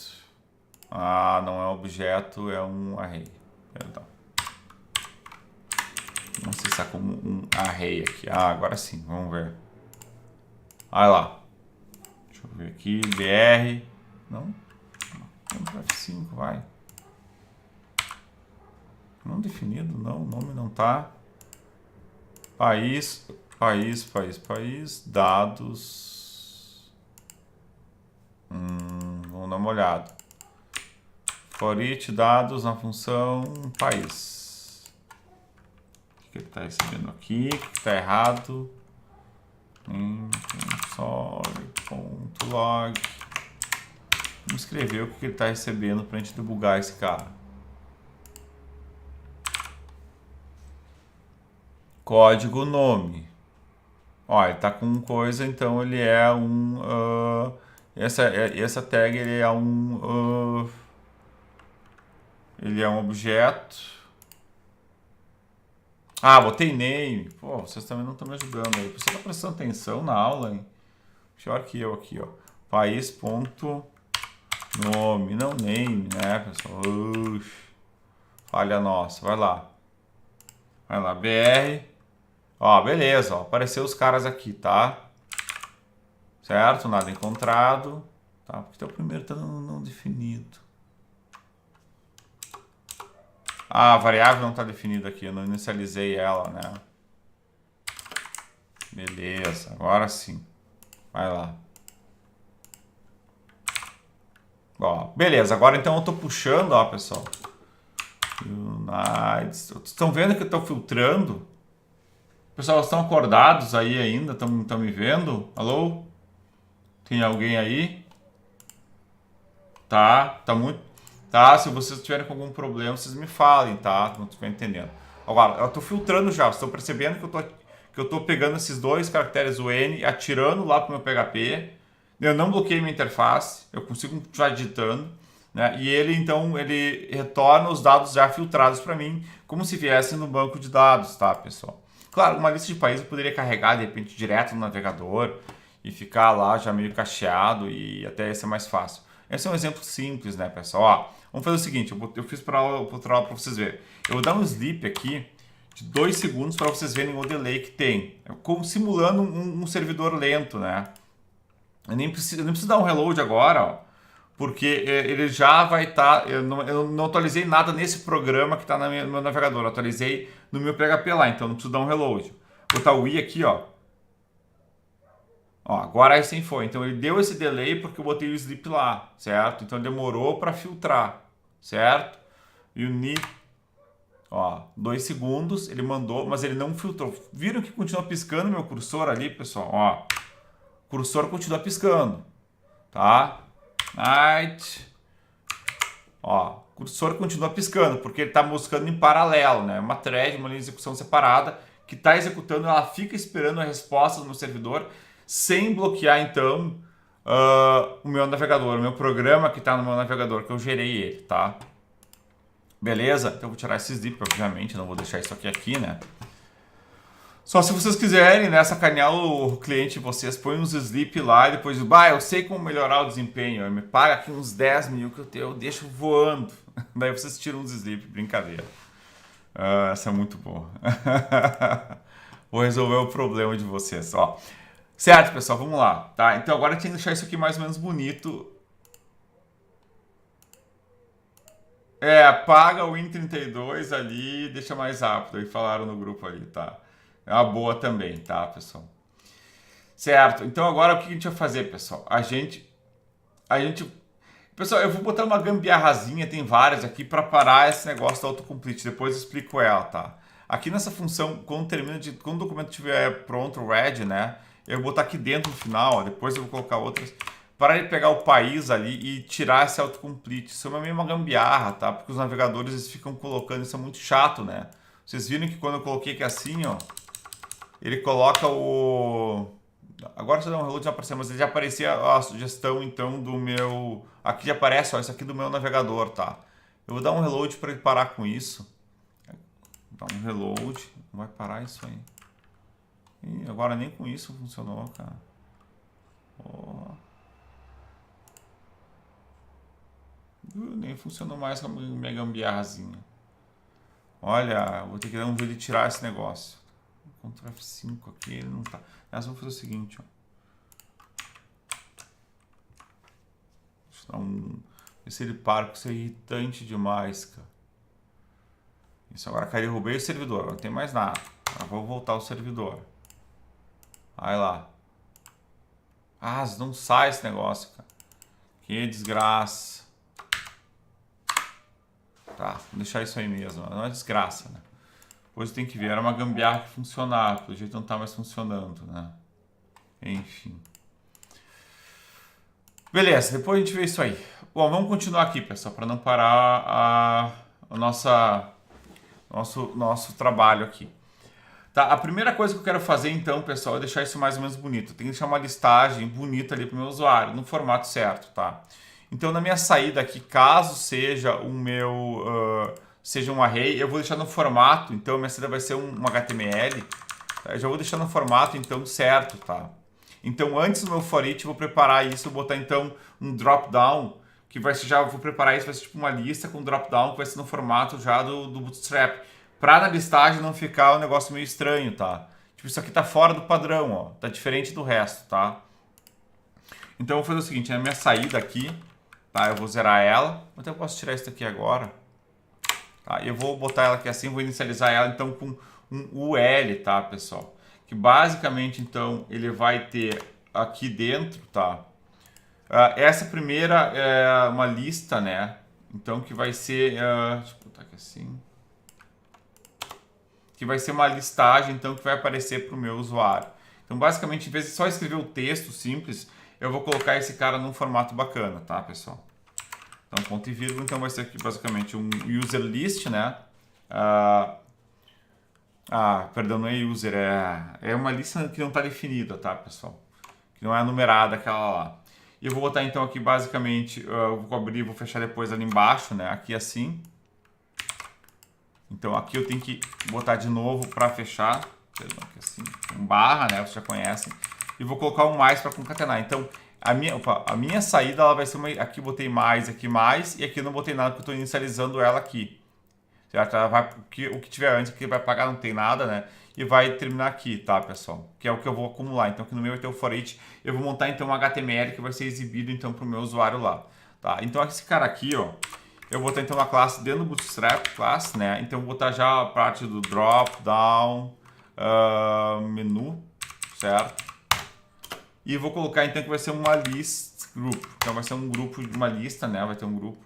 Ah, não é um objeto, é um array. Perdão. Vamos acessar como um array aqui. Ah, agora sim, vamos ver. Olha lá. Deixa eu ver aqui, BR. Não? Vamos para F5, vai. Não definido, não, o nome não tá. País, dados. Vamos dar uma olhada. For each, dados na função país. O que ele está recebendo aqui? O que está errado? Console.log. Vamos escrever o que ele está recebendo para a gente debugar esse cara. Código nome. Ó, ele está com coisa, então ele é um... essa tag ele é um... ele é um objeto. Ah, botei name. Pô, vocês também não estão me ajudando aí. Você está prestando atenção na aula, hein? Pior que eu aqui, ó. País.nome, não name, né, pessoal? Falha nossa. Vai lá, BR. Ó, beleza, ó. Apareceu os caras aqui, tá? Certo? Nada encontrado. Tá? Porque o primeiro tá não definido. Ah, a variável não está definida aqui, eu não inicializei ela, né? Beleza, agora sim. Vai lá. Ó, beleza, agora então eu estou puxando, ó, pessoal. Estão vendo que eu estou filtrando? Pessoal, estão acordados aí ainda? Estão me vendo? Alô? Tem alguém aí? Tá muito... Tá, se vocês tiverem com algum problema, vocês me falem, tá? Não estou entendendo. Agora, eu estou filtrando já. Vocês estão percebendo que eu estou pegando esses dois caracteres, o N, atirando lá para o meu PHP. Eu não bloqueei minha interface. Eu consigo continuar digitando. Né? E ele, então, ele retorna os dados já filtrados para mim, como se viessem no banco de dados, tá, pessoal? Claro, uma lista de países eu poderia carregar, de repente, direto no navegador e ficar lá já meio cacheado e até ia ser mais fácil. Esse é um exemplo simples, né, pessoal? Ó, vamos fazer o seguinte, eu fiz para vocês verem. Eu vou dar um sleep aqui de 2 segundos para vocês verem o delay que tem. Simulando um servidor lento, né? Eu nem preciso dar um reload agora, ó, porque ele já vai estar... eu não atualizei nada nesse programa que está no meu navegador. Eu atualizei no meu PHP lá, então não preciso dar um reload. Vou botar o i aqui, ó. Ó, agora aí sim foi. Então ele deu esse delay porque eu botei o sleep lá, certo? Então demorou para filtrar, certo? E o ni, ó, 2 segundos, ele mandou, mas ele não filtrou. Viram que continua piscando meu cursor ali, pessoal? Ó, o cursor continua piscando, tá? Night. Ó, o cursor continua piscando porque ele está buscando em paralelo, né? Uma thread, uma linha de execução separada que está executando, ela fica esperando a resposta no servidor sem bloquear, então, o meu navegador, o meu programa que está no meu navegador, que eu gerei ele, tá? Beleza? Então eu vou tirar esse zip, obviamente, não vou deixar isso aqui, né? Só se vocês quiserem, né, sacanear o cliente de vocês, põe uns sleep lá e depois, eu sei como melhorar o desempenho, me paga aqui uns 10 mil que eu deixo voando. Daí vocês tiram uns sleep, brincadeira. Essa é muito boa. Vou resolver o problema de vocês, ó. Certo, pessoal, vamos lá, tá? Então agora eu tenho que deixar isso aqui mais ou menos bonito. Apaga o Win32 ali e deixa mais rápido. Aí falaram no grupo ali, tá? É uma boa também, tá, pessoal? Certo, então agora o que a gente vai fazer, pessoal? Pessoal, eu vou botar uma gambiarrazinha, tem várias aqui, para parar esse negócio do autocomplete. Depois eu explico ela, tá? Aqui nessa função, quando o documento estiver pronto, ready, né? Eu vou botar aqui dentro no final, ó, depois eu vou colocar outras, para ele pegar o país ali e tirar esse autocomplete. Isso é meio uma gambiarra, tá? Porque os navegadores eles ficam colocando, isso é muito chato, né? Vocês viram que quando eu coloquei aqui assim, ó, ele coloca o... Agora você dá um reload já apareceu, mas ele já aparecia a sugestão então do meu... Aqui já aparece, ó, isso aqui do meu navegador, tá? Eu vou dar um reload para ele parar com isso. Dá um reload, não vai parar isso aí. Ih, agora nem com isso funcionou, cara. Oh. Nem funcionou mais com a minha gambiarrazinha. Olha, vou ter que dar um jeito de tirar esse negócio. Ctrl F5 aqui, ele não tá. Mas vamos fazer o seguinte, ó. Deixa eu dar um... Ver se ele para, porque isso é irritante demais, cara. Isso, agora caiu, derrubei o servidor, agora não tem mais nada. Agora vou voltar ao servidor. Aí lá. Ah, não sai esse negócio, cara. Que desgraça. Tá, vou deixar isso aí mesmo. Não é desgraça, né? Depois tem que ver. Era uma gambiarra que funcionava. Pelo jeito não tá mais funcionando, né? Enfim. Beleza, depois a gente vê isso aí. Bom, vamos continuar aqui, pessoal, para não parar o nosso trabalho aqui. Tá, a primeira coisa que eu quero fazer então, pessoal, é deixar isso mais ou menos bonito. Tem que deixar uma listagem bonita ali para o meu usuário, no formato certo, tá? Então, na minha saída aqui, caso seja o meu... seja um array, eu vou deixar no formato, então minha saída vai ser um HTML. Tá? Eu já vou deixar no formato, então, certo, tá? Então, antes do meu for each, eu vou preparar isso, vou botar, então, um drop-down, que vai ser, já vou preparar isso, vai ser tipo uma lista com drop-down, que vai ser no formato já do Bootstrap. Pra na listagem não ficar um negócio meio estranho, tá? Tipo, isso aqui tá fora do padrão, ó. Tá diferente do resto, tá? Então, eu vou fazer o seguinte, na minha saída aqui, tá? Eu vou zerar ela. Até eu posso tirar isso daqui agora. Tá? Eu vou botar ela aqui assim, vou inicializar ela, então, com um UL, tá, pessoal? Que basicamente, então, ele vai ter aqui dentro, tá? Essa primeira é uma lista, né? Então, que vai ser... deixa eu botar aqui assim. Que vai ser uma listagem, então, que vai aparecer para o meu usuário. Então, basicamente, em vez de só escrever o texto simples, eu vou colocar esse cara num formato bacana, tá, pessoal? Então, ponto e vírgula, então vai ser aqui basicamente um user list, né? Perdão, não é user, é uma lista que não está definida, tá, pessoal? Que não é numerada aquela lá. E eu vou botar então aqui basicamente, eu vou abrir e vou fechar depois ali embaixo, né? Aqui assim. Então aqui eu tenho que botar de novo para fechar. Perdão, aqui assim, um barra, né? Vocês já conhecem. E vou colocar um mais para concatenar. Então a minha saída ela vai ser uma. Aqui eu botei mais, e aqui eu não botei nada porque eu estou inicializando ela aqui. Certo? Ela vai, o que tiver antes aqui vai pagar, não tem nada, né? E vai terminar aqui, tá, pessoal? Que é o que eu vou acumular. Então aqui no meu vai ter o for each. Eu vou montar então um HTML que vai ser exibido então para o meu usuário lá. Tá? Então esse cara aqui, ó. Eu vou botar então uma classe dentro do Bootstrap class, né? Então eu vou botar já a parte do drop, down, menu, certo? E vou colocar então que vai ser uma list group. Então vai ser um grupo, uma lista, né? Vai ter um grupo,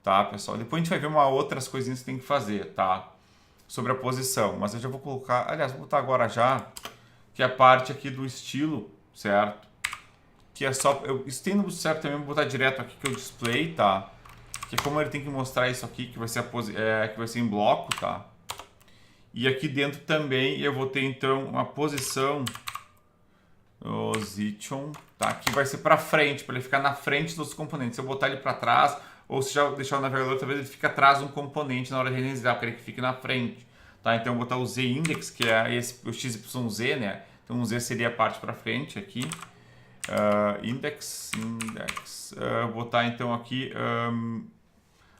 tá, pessoal? Depois a gente vai ver outras coisinhas que tem que fazer, tá? Sobre a posição. Mas eu já vou colocar, aliás, vou botar agora já, que é a parte aqui do estilo, certo? Que é só, isso tem no Bootstrap também, vou botar direto aqui que é o display, tá? Que é como ele tem que mostrar isso aqui, que vai ser, que vai ser em bloco, tá? E aqui dentro também eu vou ter então uma posição, position, tá? Que vai ser para frente, para ele ficar na frente dos componentes. Se eu botar ele para trás, ou se já deixar o navegador, talvez ele fique atrás de um componente na hora de renderizar, eu quero que fique na frente, tá? Então eu vou botar o z-index, que é o XYZ, né? Então o z seria a parte para frente aqui. Index, vou botar então aqui,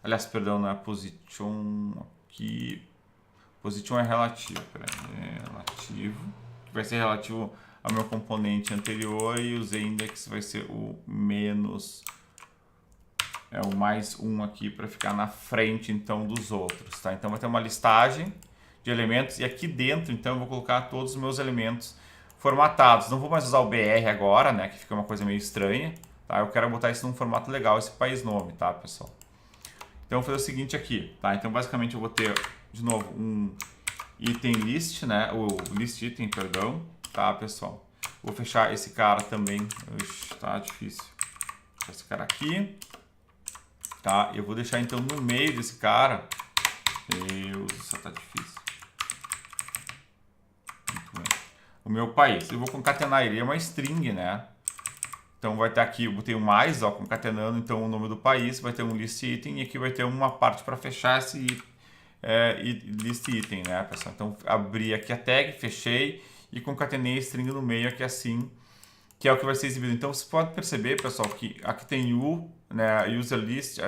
aliás, perdão, não é position, aqui, Position é relativo, peraí, relativo, que vai ser relativo ao meu componente anterior, e o z-index vai ser o menos, o mais 1 aqui para ficar na frente então dos outros, tá? Então vai ter uma listagem de elementos, e aqui dentro então eu vou colocar todos os meus elementos formatados. Não vou mais usar o BR agora, né, que fica uma coisa meio estranha, tá? Eu quero botar isso num formato legal, esse país nome, tá, pessoal? Então eu vou fazer o seguinte aqui, tá? Então basicamente eu vou ter de novo um item list, né? O list item, perdão, tá, pessoal? Vou fechar esse cara também. Ixi, tá difícil. Vou fechar esse cara aqui, tá? Eu vou deixar então no meio desse cara. Deus, isso tá difícil. Muito bem. O meu país. Eu vou concatenar ele, é uma string, né? Então vai ter aqui, eu botei um mais, ó, concatenando então o nome do país, vai ter um list item, e aqui vai ter uma parte para fechar esse list item, né, pessoal? Então abri aqui a tag, fechei e concatenei a string no meio aqui assim, que é o que vai ser exibido. Então você pode perceber, pessoal, que aqui tem o, né, user list,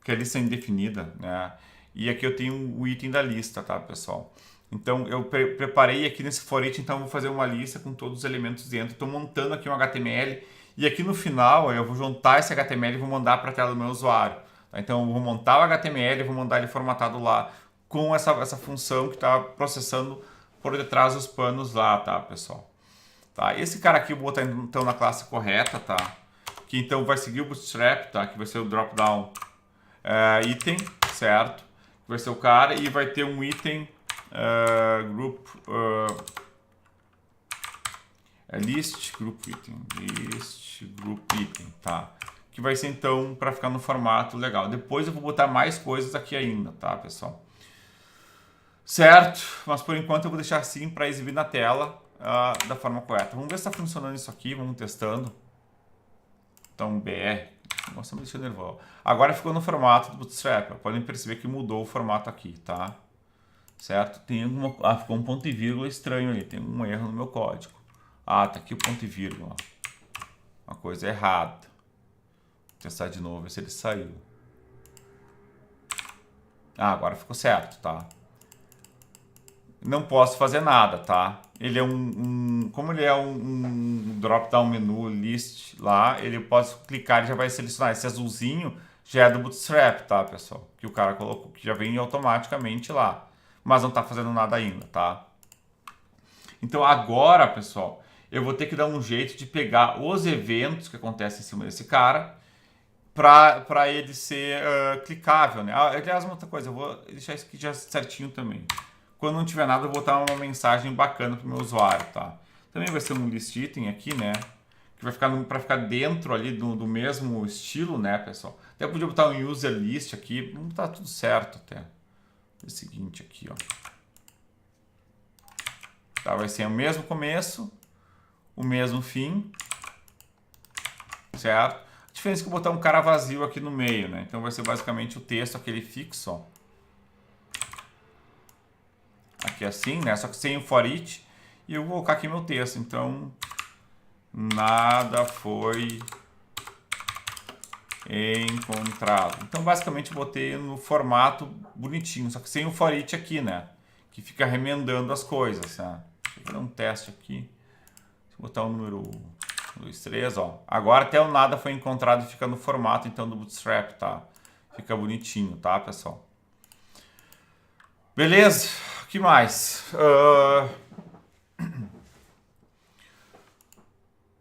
que é a lista indefinida, né? E aqui eu tenho o item da lista, tá, pessoal? Então eu preparei aqui nesse for each, então eu vou fazer uma lista com todos os elementos dentro. Estou montando aqui um HTML, e aqui no final eu vou juntar esse HTML e vou mandar para a tela do meu usuário. Tá? Então eu vou montar o HTML e vou mandar ele formatado lá com essa função que está processando por detrás dos panos lá, tá, pessoal? Tá? Esse cara aqui eu vou botar então na classe correta, tá? Que então vai seguir o Bootstrap, tá? Que vai ser o dropdown item, certo? Que vai ser o cara, e vai ter um item group list group item, tá? Que vai ser então para ficar no formato legal. Depois eu vou botar mais coisas aqui ainda, tá, pessoal? Certo? Mas por enquanto eu vou deixar assim para exibir na tela da forma correta. Vamos ver se está funcionando isso aqui, vamos testando. Então BR, nossa, me deixou nervoso. Agora ficou no formato do Bootstrap. Podem perceber que mudou o formato aqui, tá? Certo? Tem alguma... ficou um ponto e vírgula estranho ali. Tem um erro no meu código. Tá aqui o ponto e vírgula. Uma coisa errada. Vou testar de novo, ver se ele saiu. Agora ficou certo, tá? Não posso fazer nada, tá? Ele é como ele é um drop-down menu list lá, ele pode clicar e já vai selecionar. Esse azulzinho já é do Bootstrap, tá, pessoal? Que o cara colocou, que já vem automaticamente lá. Mas não tá fazendo nada ainda, tá? Então agora, pessoal, eu vou ter que dar um jeito de pegar os eventos que acontecem em cima desse cara para ele ser clicável, né? Aliás, uma outra coisa, eu vou deixar isso aqui já certinho também. Quando não tiver nada, eu vou botar uma mensagem bacana para o meu usuário, tá? Também vai ser um list item aqui, né? Que vai ficar para ficar dentro ali do mesmo estilo, né, pessoal? Até podia botar um user list aqui, não tá tudo certo até. É o seguinte aqui, ó. Tá, vai ser o mesmo começo, o mesmo fim, certo? A diferença é que eu vou botar um cara vazio aqui no meio, né? Então vai ser basicamente o texto, aquele fixo, ó. Aqui assim, né? Só que sem o for each. E eu vou colocar aqui meu texto. Então, nada foi encontrado. Então, basicamente, eu botei no formato bonitinho, só que sem o for each aqui, né? Que fica remendando as coisas, né? Deixa eu fazer um teste aqui. Deixa eu botar o número 2, 3, ó. Agora até o nada foi encontrado e fica no formato, então, do Bootstrap, tá? Fica bonitinho, tá, pessoal? Beleza? O que mais?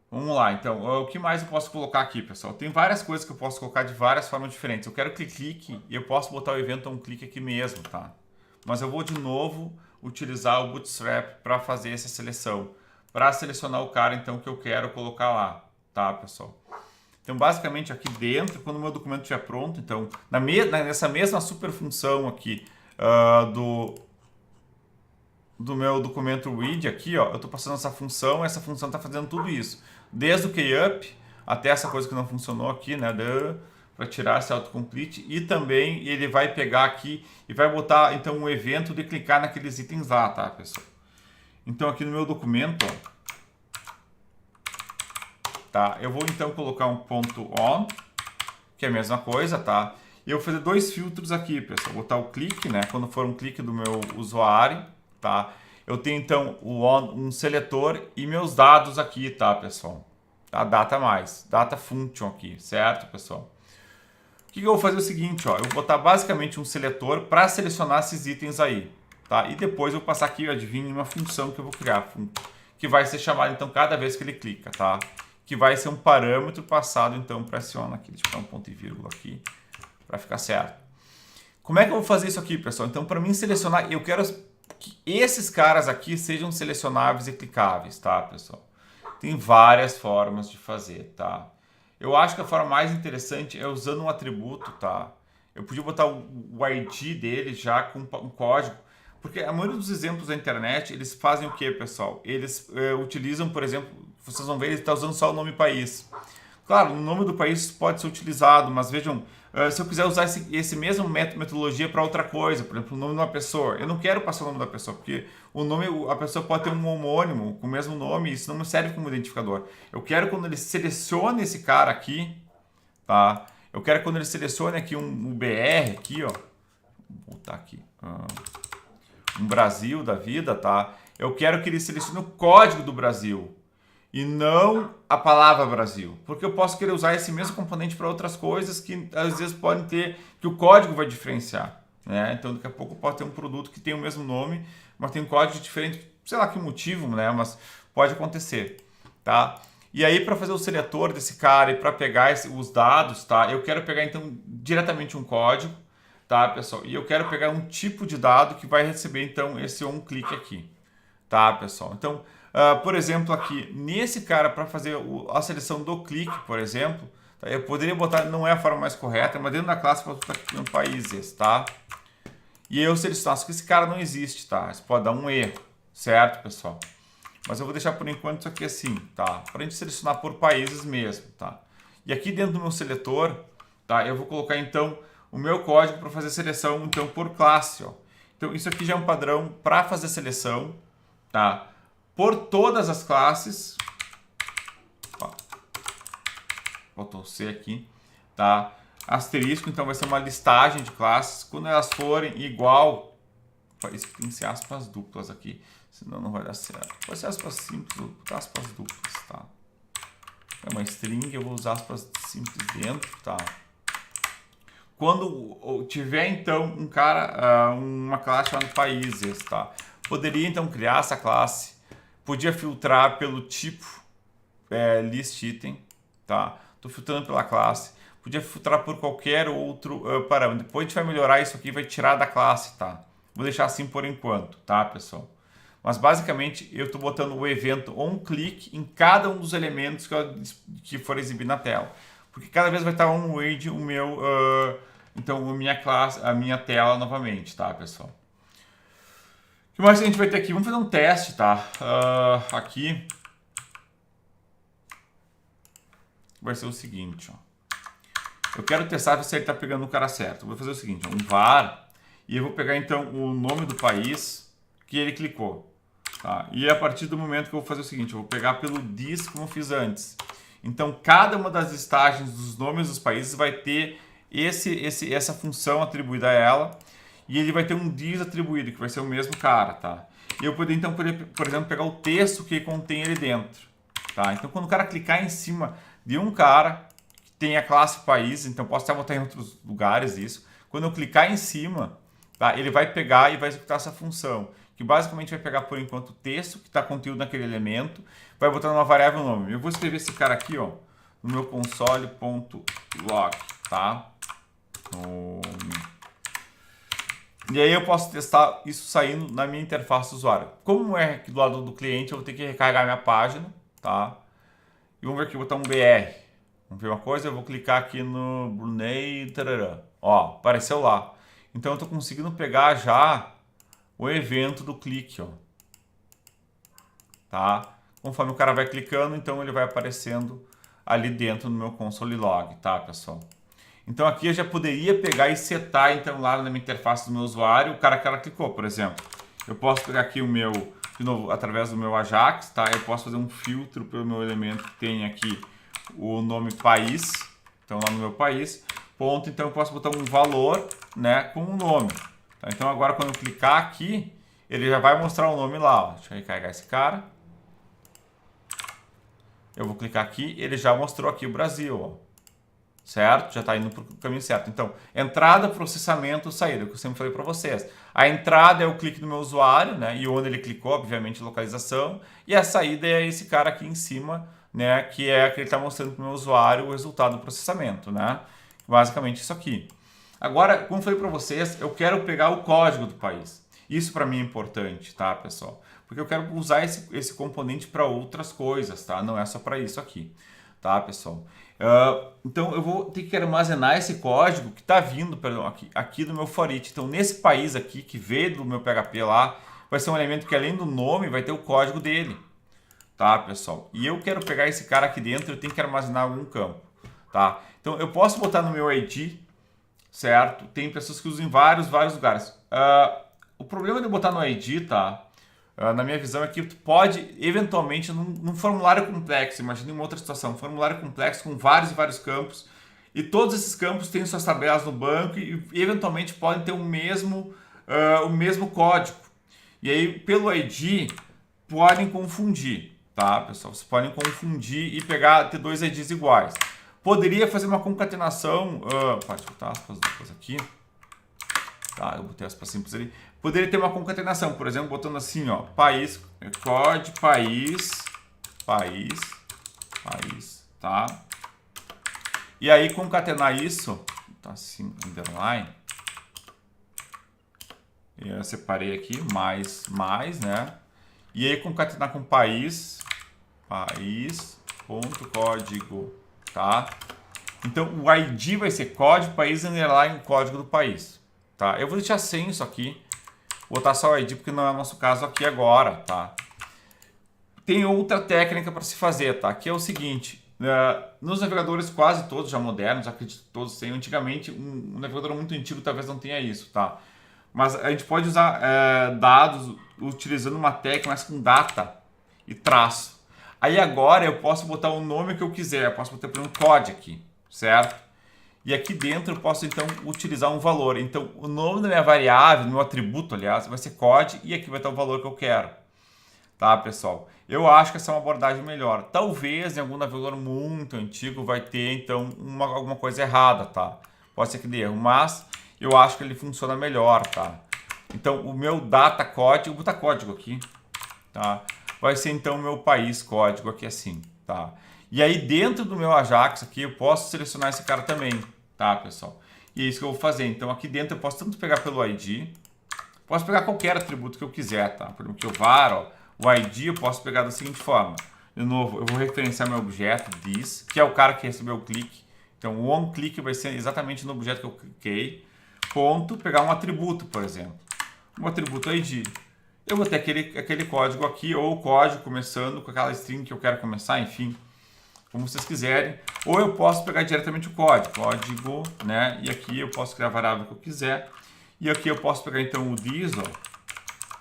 Vamos lá, então. O que mais eu posso colocar aqui, pessoal? Tem várias coisas que eu posso colocar de várias formas diferentes. Eu quero clique e eu posso botar o evento um clique aqui mesmo, tá? Mas eu vou de novo utilizar o Bootstrap para fazer essa seleção. Para selecionar o cara, então, que eu quero colocar lá, tá, pessoal? Então, basicamente, aqui dentro, quando o meu documento estiver pronto, então, nessa mesma super função aqui do meu documento read aqui, ó, eu estou passando essa função está fazendo tudo isso. Desde o keyup até essa coisa que não funcionou aqui, né, para tirar esse autocomplete, e também ele vai pegar aqui e vai botar, então, um evento de clicar naqueles itens lá, tá, pessoal? Então, aqui no meu documento, ó, tá, eu vou, então, colocar um ponto on, que é a mesma coisa, tá? E eu vou fazer dois filtros aqui, pessoal. Vou botar o clique, né? Quando for um clique do meu usuário, tá? Eu tenho então um seletor e meus dados aqui, tá, pessoal? Tá? Data mais, data function aqui, certo, pessoal? O que eu vou fazer é o seguinte, ó. Eu vou botar basicamente um seletor para selecionar esses itens aí, tá? E depois eu vou passar aqui, adivinha, uma função que eu vou criar, que vai ser chamada então cada vez que ele clica, tá? Que vai ser um parâmetro passado então para acionar aqui. Deixa eu botar um ponto e vírgula aqui para ficar certo. Como é que eu vou fazer isso aqui, pessoal? Então, para mim selecionar, eu quero que esses caras aqui sejam selecionáveis e clicáveis, tá, pessoal? Tem várias formas de fazer, tá? Eu acho que a forma mais interessante é usando um atributo, tá? Eu podia botar o ID dele já com um código, porque a maioria dos exemplos da internet, eles fazem o que, pessoal? Eles utilizam, por exemplo, vocês vão ver, ele está usando só o nome país. Claro, o nome do país pode ser utilizado, mas vejam, se eu quiser usar esse mesmo metodologia para outra coisa, por exemplo, o nome de uma pessoa, eu não quero passar o nome da pessoa, porque o nome, a pessoa pode ter um homônimo com o mesmo nome, e isso não me serve como identificador. Eu quero quando ele selecione esse cara aqui, tá? Eu quero quando ele selecione aqui um BR aqui, ó, vou botar aqui, um Brasil da vida, tá? Eu quero que ele selecione o código do Brasil e não a palavra Brasil, porque eu posso querer usar esse mesmo componente para outras coisas que às vezes podem ter, que o código vai diferenciar, né? Então daqui a pouco pode ter um produto que tem o mesmo nome, mas tem um código diferente, sei lá que motivo, né? Mas pode acontecer, tá? E aí para fazer o seletor desse cara e para pegar os dados, tá? Eu quero pegar então diretamente um código, tá, pessoal? E eu quero pegar um tipo de dado que vai receber então esse clique aqui, tá, pessoal? Então por exemplo, aqui, nesse cara, para fazer a seleção do clique, por exemplo, tá? Eu poderia botar, não é a forma mais correta, mas dentro da classe eu vou botar aqui no países, tá? E eu selecionar, só que esse cara não existe, tá? Isso pode dar um erro, certo, pessoal? Mas eu vou deixar por enquanto isso aqui assim, tá? Para a gente selecionar por países mesmo, tá? E aqui dentro do meu seletor, tá? Eu vou colocar então o meu código para fazer seleção então por classe, ó. Então isso aqui já é um padrão para fazer seleção, tá? Por todas as classes, ó, botou o C aqui, tá? Asterisco, então vai ser uma listagem de classes. Quando elas forem igual, isso tem que ser aspas duplas aqui, senão não vai dar certo. Pode ser aspas simples ou aspas duplas, tá? É uma string, eu vou usar aspas simples dentro, tá? Quando tiver então um cara, uma classe chamada países, tá? Poderia então criar essa classe. Podia filtrar pelo tipo list item, tá? Estou filtrando pela classe. Podia filtrar por qualquer outro parâmetro. Depois a gente vai melhorar isso aqui e vai tirar da classe, tá? Vou deixar assim por enquanto, tá, pessoal? Mas basicamente eu estou botando o evento onClick em cada um dos elementos que for exibir na tela. Porque cada vez vai estar onWord o meu, então a minha tela novamente, tá, pessoal? O que mais a gente vai ter aqui? Vamos fazer um teste, tá? Aqui vai ser o seguinte, ó. Eu quero testar se ele está pegando o cara certo. Eu vou fazer o seguinte, ó, um var, e eu vou pegar então o nome do país que ele clicou, tá? E a partir do momento que eu vou fazer o seguinte, eu vou pegar pelo dis como eu fiz antes. Então cada uma das listagens dos nomes dos países vai ter essa função atribuída a ela. E ele vai ter um dis atribuído, que vai ser o mesmo cara, tá? E eu poderia, então, por exemplo, pegar o texto que contém ele dentro, tá? Então, quando o cara clicar em cima de um cara que tem a classe país, então posso até botar em outros lugares isso. Quando eu clicar em cima, tá? Ele vai pegar e vai executar essa função, que basicamente vai pegar, por enquanto, o texto que está contido naquele elemento, vai botar numa variável nome. Eu vou escrever esse cara aqui, ó, no meu console.log, tá? E aí eu posso testar isso saindo na minha interface do usuário. Como é aqui do lado do cliente, eu vou ter que recarregar minha página, tá? E vamos ver aqui, vou botar um BR. Vamos ver uma coisa, eu vou clicar aqui no Brunei, tarará. Ó, apareceu lá. Então eu estou conseguindo pegar já o evento do clique, ó. Tá? Conforme o cara vai clicando, então ele vai aparecendo ali dentro do meu console log, tá, pessoal? Então aqui eu já poderia pegar e setar então lá na minha interface do meu usuário o cara que ela clicou, por exemplo. Eu posso pegar aqui o meu, de novo, através do meu Ajax, tá? Eu posso fazer um filtro pelo meu elemento que tem aqui o nome país, então lá no meu país. ponto, então eu posso botar um valor, né, com um nome. Tá? Então agora quando eu clicar aqui, ele já vai mostrar o nome lá. Ó. Deixa eu recarregar esse cara. Eu vou clicar aqui, ele já mostrou aqui o Brasil, ó. Certo? Já está indo para o caminho certo. Então, entrada, processamento, saída, que eu sempre falei para vocês. A entrada é o clique do meu usuário, né? E onde ele clicou, obviamente, localização. E a saída é esse cara aqui em cima, né? Que é que ele está mostrando para o meu usuário o resultado do processamento, né? Basicamente isso aqui. Agora, como eu falei para vocês, eu quero pegar o código do país. Isso para mim é importante, tá, pessoal? Porque eu quero usar esse componente para outras coisas, tá? Não é só para isso aqui, tá, pessoal? Então eu vou ter que armazenar esse código que está vindo aqui do meu for each. Então nesse país aqui que veio do meu PHP lá, vai ser um elemento que além do nome vai ter o código dele, tá, pessoal? E eu quero pegar esse cara aqui dentro, eu tenho que armazenar algum campo, tá? Então eu posso botar no meu ID, certo? Tem pessoas que usam em vários lugares. O problema de botar no ID, tá? Na minha visão é que tu pode, eventualmente, num formulário complexo, imagine uma outra situação, um formulário complexo com vários campos, e todos esses campos têm suas tabelas no banco e eventualmente podem ter o mesmo código. E aí, pelo ID, podem confundir, tá, pessoal? Vocês podem confundir e ter dois IDs iguais. Poderia fazer uma concatenação, pode botar aspas depois aqui. Tá, eu botei aspas simples ali. Poderia ter uma concatenação, por exemplo, botando assim, ó, país, país, tá? E aí concatenar isso, tá assim, underline. Eu separei aqui, mais, né? E aí concatenar com país, ponto código, tá? Então o ID vai ser código, país, underline, código do país. Tá? Eu vou deixar sem isso aqui, vou botar só o ID porque não é o nosso caso aqui agora, tá? Tem outra técnica para se fazer, tá? Que é o seguinte, nos navegadores quase todos já modernos, acredito que todos têm, antigamente um navegador muito antigo talvez não tenha isso, tá? Mas a gente pode usar dados utilizando uma técnica mais com data e traço. Aí agora eu posso botar o nome que eu quiser, eu posso botar por um código aqui, certo? E aqui dentro eu posso, então, utilizar um valor. Então, o nome da minha variável, meu atributo, aliás, vai ser code e aqui vai estar o valor que eu quero. Tá, pessoal? Eu acho que essa é uma abordagem melhor. Talvez em algum navegador muito antigo vai ter, então, alguma coisa errada, tá? Pode ser que dê erro, mas eu acho que ele funciona melhor, tá? Então, o meu data código, vou botar código aqui, tá? Vai ser, então, o meu país código aqui assim, tá? E aí, dentro do meu Ajax aqui, eu posso selecionar esse cara também. Tá, pessoal? E é isso que eu vou fazer. Então, aqui dentro eu posso tanto pegar pelo ID, posso pegar qualquer atributo que eu quiser, tá? Por exemplo, que eu var, ó, o ID eu posso pegar da seguinte forma. De novo, eu vou referenciar meu objeto, this, que é o cara que recebeu o clique. Então, o onClick vai ser exatamente no objeto que eu cliquei. Ponto, pegar um atributo, por exemplo. Um atributo ID. Eu vou ter aquele código aqui, ou o código começando com aquela string que eu quero começar, enfim. Como vocês quiserem, ou eu posso pegar diretamente o código, né? E aqui eu posso criar a variável que eu quiser. E aqui eu posso pegar então o this, ó,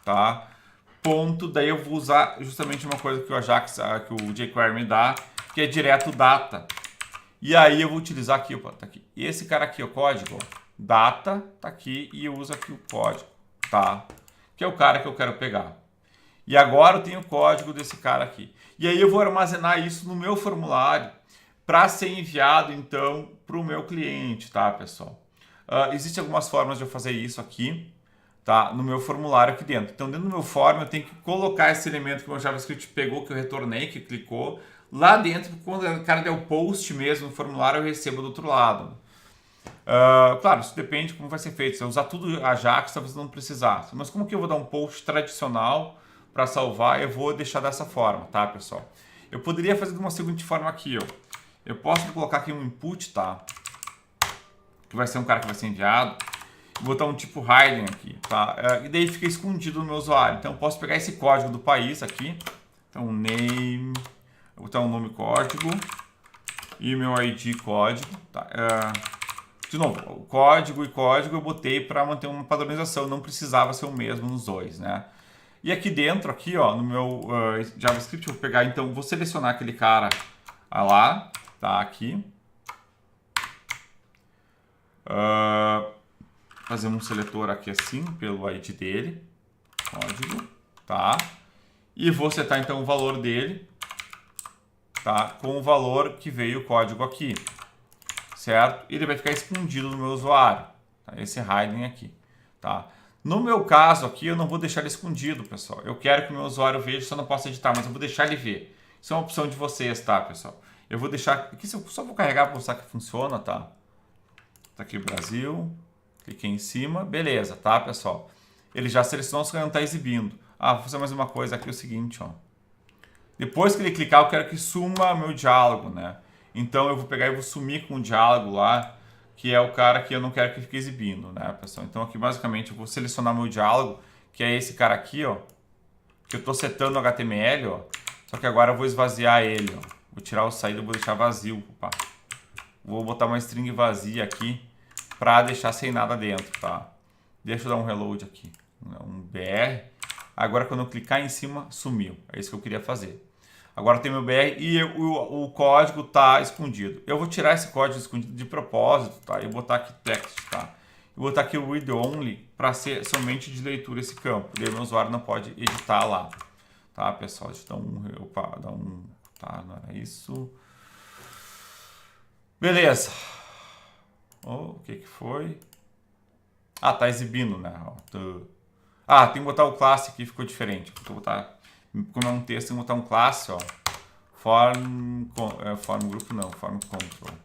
tá? Ponto, daí eu vou usar justamente uma coisa que o Ajax, que o jQuery me dá, que é direto data. E aí eu vou utilizar aqui, opa, tá aqui. Esse cara aqui, o código, ó, data, tá aqui, e eu uso aqui o código, tá? Que é o cara que eu quero pegar. E agora eu tenho o código desse cara aqui. E aí eu vou armazenar isso no meu formulário para ser enviado, então, para o meu cliente, tá, pessoal? Existem algumas formas de eu fazer isso aqui, tá? No meu formulário aqui dentro. Então, dentro do meu form, eu tenho que colocar esse elemento que o meu JavaScript pegou, que eu retornei, que clicou, lá dentro, quando o cara der o post mesmo no formulário, eu recebo do outro lado. Claro, isso depende de como vai ser feito. Se eu usar tudo Ajax, talvez não precisasse. Mas como que eu vou dar um post tradicional para salvar, eu vou deixar dessa forma, tá, pessoal? Eu poderia fazer de uma seguinte forma aqui, ó. Eu posso colocar aqui um input, tá? Que vai ser um cara que vai ser enviado. Vou botar um tipo hidden aqui, tá? E daí fica escondido no meu usuário. Então eu posso pegar esse código do país aqui. Então name, eu vou botar um nome código e meu ID código, tá? De novo, o código e código eu botei para manter uma padronização, não precisava ser o mesmo nos dois, né? E aqui dentro, aqui, ó, no meu JavaScript, eu vou pegar, então, vou selecionar aquele cara lá, tá, aqui. Fazer um seletor aqui assim, pelo ID dele, código, tá? E vou setar então o valor dele, tá? Com o valor que veio o código aqui, certo? Ele vai ficar escondido no meu usuário, tá? Esse hiding aqui, tá? No meu caso aqui, eu não vou deixar ele escondido, pessoal. Eu quero que o meu usuário veja, só não posso editar, mas eu vou deixar ele ver. Isso é uma opção de vocês, tá, pessoal? Eu vou deixar... Aqui eu só vou carregar para mostrar que funciona, tá? Tá aqui o Brasil. Cliquei em cima. Beleza, tá, pessoal? Ele já selecionou, só que não está exibindo. Vou fazer mais uma coisa aqui, o seguinte, ó. Depois que ele clicar, eu quero que suma meu diálogo, né? Então eu vou pegar e vou sumir com o diálogo lá, que é o cara que eu não quero que fique exibindo, né, pessoal? Então aqui basicamente eu vou selecionar meu diálogo, que é esse cara aqui, ó, que eu estou setando o HTML, ó. Só que agora eu vou esvaziar ele, ó. Vou tirar o saída e vou deixar vazio, opa. Vou botar uma string vazia aqui para deixar sem nada dentro, tá? Deixa eu dar um reload aqui, um BR. Agora quando eu clicar em cima, sumiu. É isso que eu queria fazer. Agora tem meu BR e o código está escondido. Eu vou tirar esse código escondido de propósito, tá? E botar aqui text, tá? E botar aqui o read only para ser somente de leitura esse campo. Daí o meu usuário não pode editar lá, tá, pessoal? Deixa eu dar um, tá? Não era isso. Beleza. O que foi? Tá exibindo, né? Tem que botar o classe aqui, ficou diferente. Vou botar, como é um texto, tem que botar um classe, ó. Form group não, form control.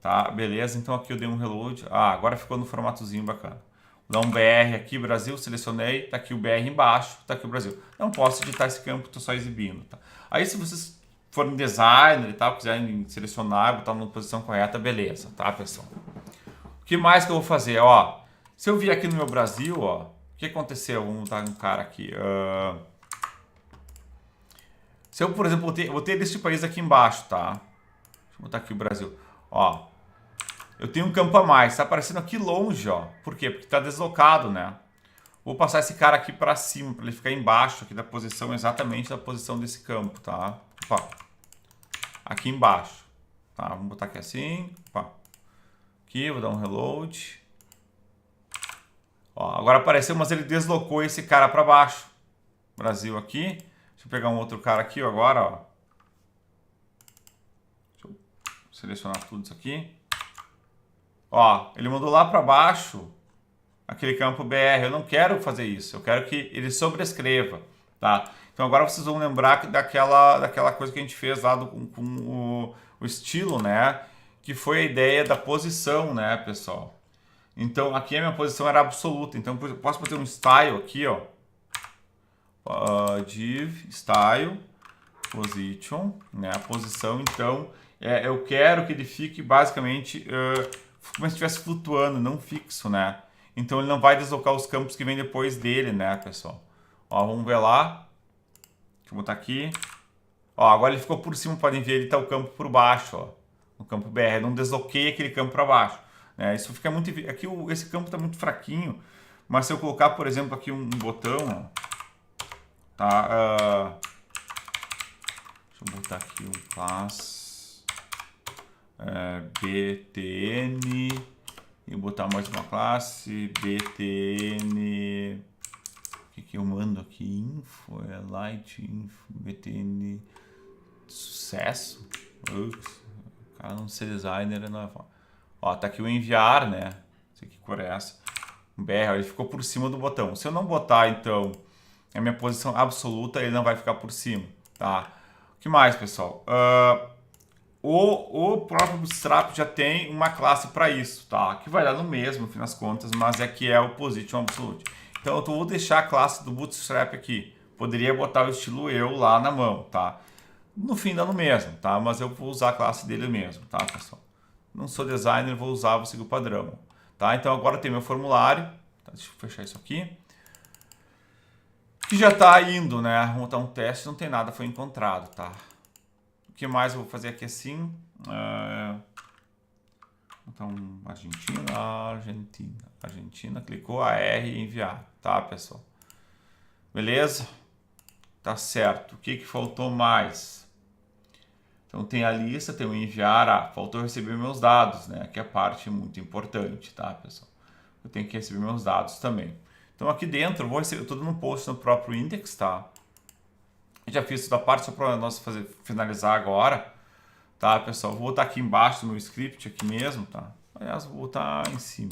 Tá, beleza. Então aqui eu dei um reload. Agora ficou no formatozinho bacana. Vou dar um BR aqui, Brasil, selecionei. Tá aqui o BR embaixo, tá aqui o Brasil. Não posso editar esse campo, tô só exibindo, tá? Aí se vocês forem designer e tal, quiserem selecionar, botar na posição correta, beleza, tá, pessoal? O que mais que eu vou fazer? Ó, se eu vir aqui no meu Brasil, ó, o que aconteceu? Vamos botar um cara aqui. Se eu, por exemplo, botei este país aqui embaixo, tá? Deixa eu botar aqui o Brasil. Ó, eu tenho um campo a mais. Tá aparecendo aqui longe, ó. Por quê? Porque tá deslocado, né? Vou passar esse cara aqui para cima, para ele ficar embaixo aqui da posição, exatamente da posição desse campo, tá? Opa. Aqui embaixo. Tá, vamos botar aqui assim. Opa. Aqui, vou dar um reload. Ó, agora apareceu, mas ele deslocou esse cara para baixo. Brasil aqui. Deixa eu pegar um outro cara aqui agora, ó. Deixa eu selecionar tudo isso aqui. Ó, ele mandou lá para baixo aquele campo BR. Eu não quero fazer isso. Eu quero que ele sobrescreva, tá? Então agora vocês vão lembrar daquela coisa que a gente fez lá com o estilo, né? Que foi a ideia da posição, né, pessoal? Então aqui a minha posição era absoluta. Então eu posso fazer um style aqui, ó. Div style position, né? A posição. Então eu quero que ele fique basicamente como se estivesse flutuando, não fixo, né? Então ele não vai deslocar os campos que vem depois dele, né, pessoal? Ó, vamos ver lá. Deixa eu botar aqui. Ó, agora ele ficou por cima, podem ver, ele tá o campo por baixo, ó. O campo BR, eu não desloquei aquele campo para baixo, né? Isso fica muito... Aqui esse campo tá muito fraquinho, mas se eu colocar, por exemplo, aqui um botão, ó, tá? Deixa eu botar aqui um class btn e botar mais uma classe btn. O que eu mando aqui? Info, light, info, btn sucesso. Ups, o cara não ser designer, não é... Ó, tá aqui o enviar, né? Não sei que cor é essa. BR, ele ficou por cima do botão. Se eu não botar, então, a minha posição absoluta, ele não vai ficar por cima, tá? O que mais, pessoal? O próprio Bootstrap já tem uma classe para isso, tá? Que vai dar no mesmo, no fim das contas, mas é que é o Position Absolute. Então eu vou deixar a classe do Bootstrap aqui. Poderia botar o estilo eu lá na mão, tá? No fim dá no mesmo, tá? Mas eu vou usar a classe dele mesmo, tá, pessoal? Não sou designer, vou seguir o padrão, tá? Então agora tem meu formulário, tá? Deixa eu fechar isso aqui. Que já está indo, né? Vamos botar um teste, não tem nada, foi encontrado, tá? O que mais eu vou fazer aqui assim? Então, Argentina, clicou AR e enviar, tá, pessoal? Beleza? Tá certo. O que faltou mais? Então tem a lista, tem o enviar, faltou receber meus dados, né? Que é a parte muito importante, tá, pessoal? Eu tenho que receber meus dados também. Então aqui dentro eu vou receber tudo no post no próprio index, tá? Eu já fiz toda a parte, só para nós finalizar agora, tá, pessoal? Vou botar aqui embaixo no meu script aqui mesmo, tá? Aliás, vou botar em cima.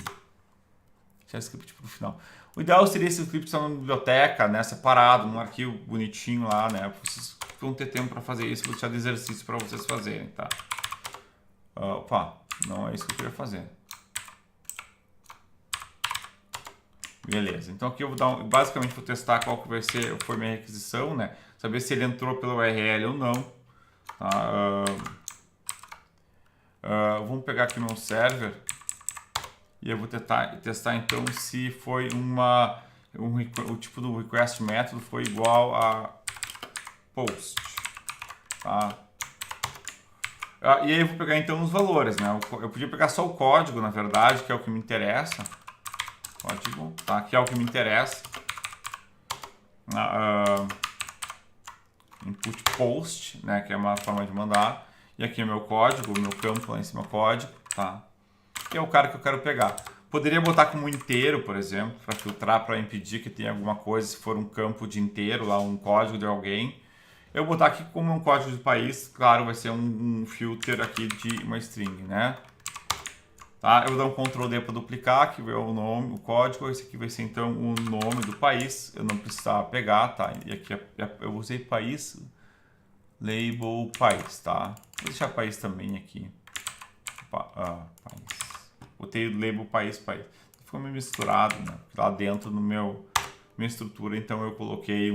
Deixar o script para o final. O ideal seria esse script estar na biblioteca, né, separado, num arquivo bonitinho lá, né? Vocês vão ter tempo para fazer isso, vou deixar de exercício para vocês fazerem, tá? Opa, não é isso que eu queria fazer. Beleza, então aqui eu vou dar basicamente vou testar qual que foi minha requisição, né? Saber se ele entrou pelo URL ou não. Tá? Vamos pegar aqui meu server e eu vou testar então se foi o tipo do request método foi igual a post, tá? E aí eu vou pegar então os valores, né? Eu podia pegar só o código, na verdade, que é o que me interessa. Código, tá? Que é o que me interessa. Input post, né? Que é uma forma de mandar. E aqui é meu código, o meu campo lá em cima, código, tá? Que é o cara que eu quero pegar. Poderia botar como inteiro, por exemplo, para filtrar, para impedir que tenha alguma coisa, se for um campo de inteiro, lá um código de alguém. Eu vou botar aqui como um código de país, claro, vai ser um filter aqui de uma string, né? Tá? Eu vou dar um Ctrl D para duplicar, que é o nome, o código. Esse aqui vai ser então o nome do país. Eu não precisava pegar, tá? E aqui eu usei país, label país, tá? Vou deixar país também aqui. País. Botei o label país. Ficou meio misturado, né? Lá dentro no minha estrutura, então eu coloquei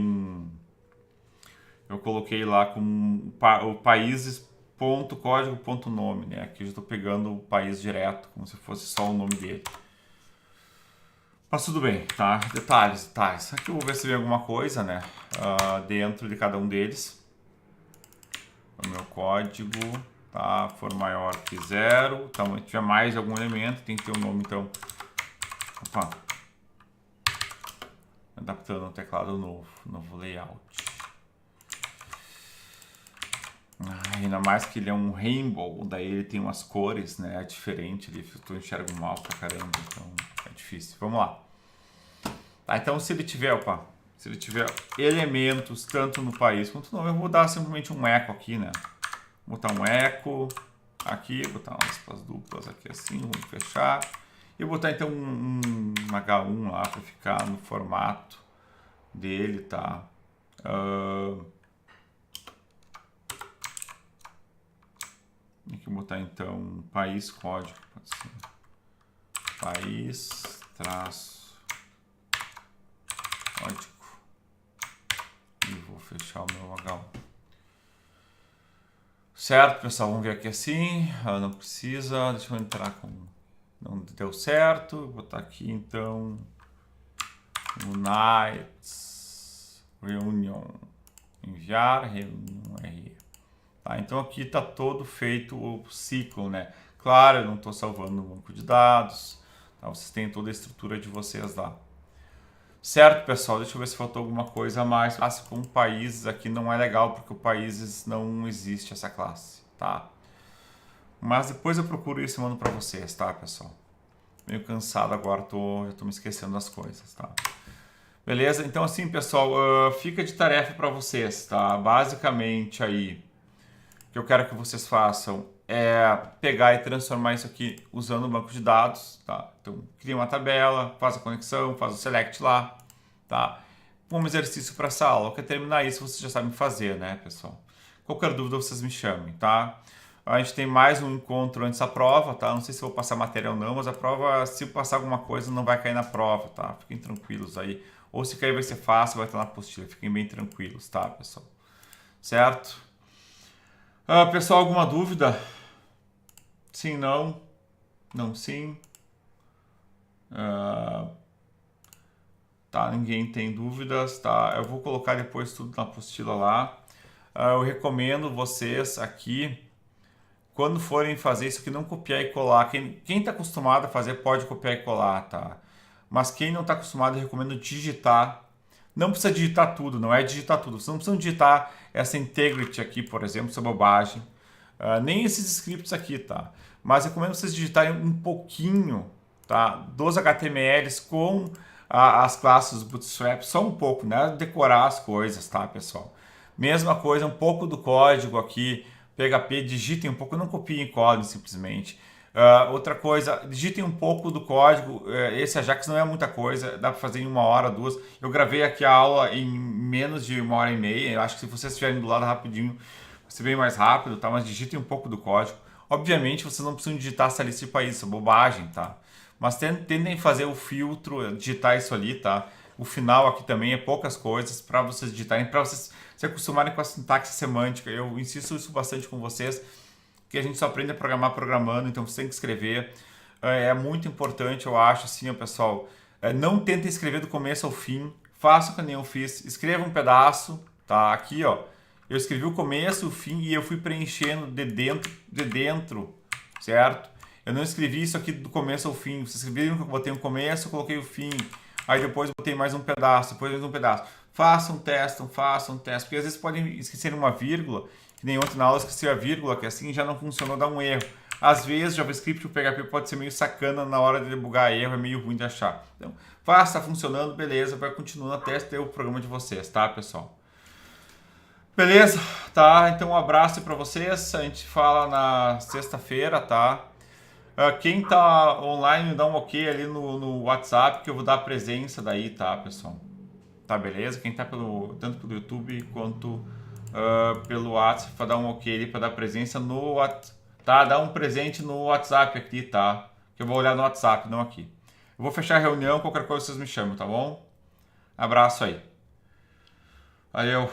lá com o países.código.nome, né? Aqui eu já estou pegando o país direto, como se fosse só o nome dele. Mas tudo bem, tá? Detalhes. Aqui eu vou ver se vem alguma coisa, né? Dentro de cada um deles. O meu código, tá? For maior que 0. Tá? Se tiver mais algum elemento, tem que ter um nome, então. Opa. Adaptando o teclado novo layout. Ainda mais que ele é um rainbow, daí ele tem umas cores, né? É diferente ali, eu enxergo mal pra caramba, então é difícil. Vamos lá. Tá, então se ele tiver elementos tanto no país quanto no nome, eu vou dar simplesmente um eco aqui, né? Vou botar um eco aqui, botar umas aspas duplas aqui assim, vamos fechar. E botar então um H1 lá para ficar no formato dele, tá? Aqui botar então país código, pode ser. País traço código. E vou fechar o meu H1. Certo, pessoal, vamos ver aqui assim. Não precisa, deixa eu entrar com. Não deu certo. Vou botar aqui então. Unites Reunion. Enviar reunião RE. Tá, então aqui está todo feito o ciclo, né? Claro, eu não estou salvando no banco de dados, tá? Vocês têm toda a estrutura de vocês lá. Certo, pessoal? Deixa eu ver se faltou alguma coisa a mais. Classe com países aqui não é legal, porque o países não existe essa classe, tá? Mas depois eu procuro isso e mando para vocês, tá, pessoal? Meio cansado agora, já tô me esquecendo das coisas, tá? Beleza? Então assim, pessoal, fica de tarefa para vocês, tá? Basicamente aí, o que eu quero que vocês façam é pegar e transformar isso aqui usando o banco de dados, tá? Então, cria uma tabela, faz a conexão, faz o select lá, tá? Um exercício para essa aula. Quer terminar isso, vocês já sabem fazer, né, pessoal? Qualquer dúvida, vocês me chamem, tá? A gente tem mais um encontro antes da prova, tá? Não sei se eu vou passar matéria ou não, mas a prova, se passar alguma coisa, não vai cair na prova, tá? Fiquem tranquilos aí. Ou se cair vai ser fácil, vai estar na apostila. Fiquem bem tranquilos, tá, pessoal? Certo? Pessoal, alguma dúvida? Sim, não? Não, sim? Tá, ninguém tem dúvidas, tá? Eu vou colocar depois tudo na apostila lá. Eu recomendo vocês aqui, quando forem fazer isso aqui, não copiar e colar. Quem está acostumado a fazer pode copiar e colar, tá? Mas quem não está acostumado, eu recomendo digitar. Não precisa digitar tudo, não é digitar tudo. Vocês não precisam digitar essa integrity aqui, por exemplo, essa bobagem. Nem esses scripts aqui, tá? Mas recomendo vocês digitarem um pouquinho, tá? Dos HTMLs com as classes do Bootstrap, só um pouco, né? Decorar as coisas, tá, pessoal? Mesma coisa, um pouco do código aqui, PHP, digitem um pouco, não copiem e colhem simplesmente. Outra coisa, digitem um pouco do código. Esse Ajax não é muita coisa, dá para fazer em 1 hora, 2. Eu gravei aqui a aula em menos de 1 hora e meia. Eu acho que se vocês estiverem do lado rapidinho, vai ser bem mais rápido, tá? Mas digitem um pouco do código. Obviamente, vocês não precisam digitar essa lista de países, é bobagem, tá? Mas tentem fazer o filtro, digitar isso ali, tá? O final aqui também é poucas coisas para vocês digitarem, para vocês se acostumarem com a sintaxe semântica. Eu insisto isso bastante com vocês, que a gente só aprende a programar programando, então você tem que escrever. É muito importante, eu acho, assim, pessoal. Não tentem escrever do começo ao fim, façam como eu fiz, escreva um pedaço, tá? Aqui, ó, eu escrevi o começo, o fim e eu fui preenchendo de dentro, certo? Eu não escrevi isso aqui do começo ao fim. Vocês escreveram que eu botei o começo, eu coloquei o fim. Aí depois botei mais um pedaço, depois mais um pedaço. Façam, testam, porque às vezes podem esquecer uma vírgula, que nem ontem na aula eu esqueci a vírgula, que assim já não funcionou, dá um erro. Às vezes JavaScript e o PHP pode ser meio sacana na hora de debugar erro, é meio ruim de achar. Então, faça, tá funcionando, beleza, vai continuando até ter o programa de vocês, tá, pessoal? Beleza? Tá, então um abraço para vocês, a gente fala na sexta-feira, tá? Quem tá online, me dá um ok ali no WhatsApp, que eu vou dar a presença daí, tá, pessoal? Tá, beleza? Quem tá tanto pelo YouTube quanto pelo WhatsApp, para dar um ok ali, para dar presença no WhatsApp. Tá, dá um presente no WhatsApp aqui, tá? Que eu vou olhar no WhatsApp, não aqui. Eu vou fechar a reunião, qualquer coisa vocês me chamam, tá bom? Abraço aí. Valeu.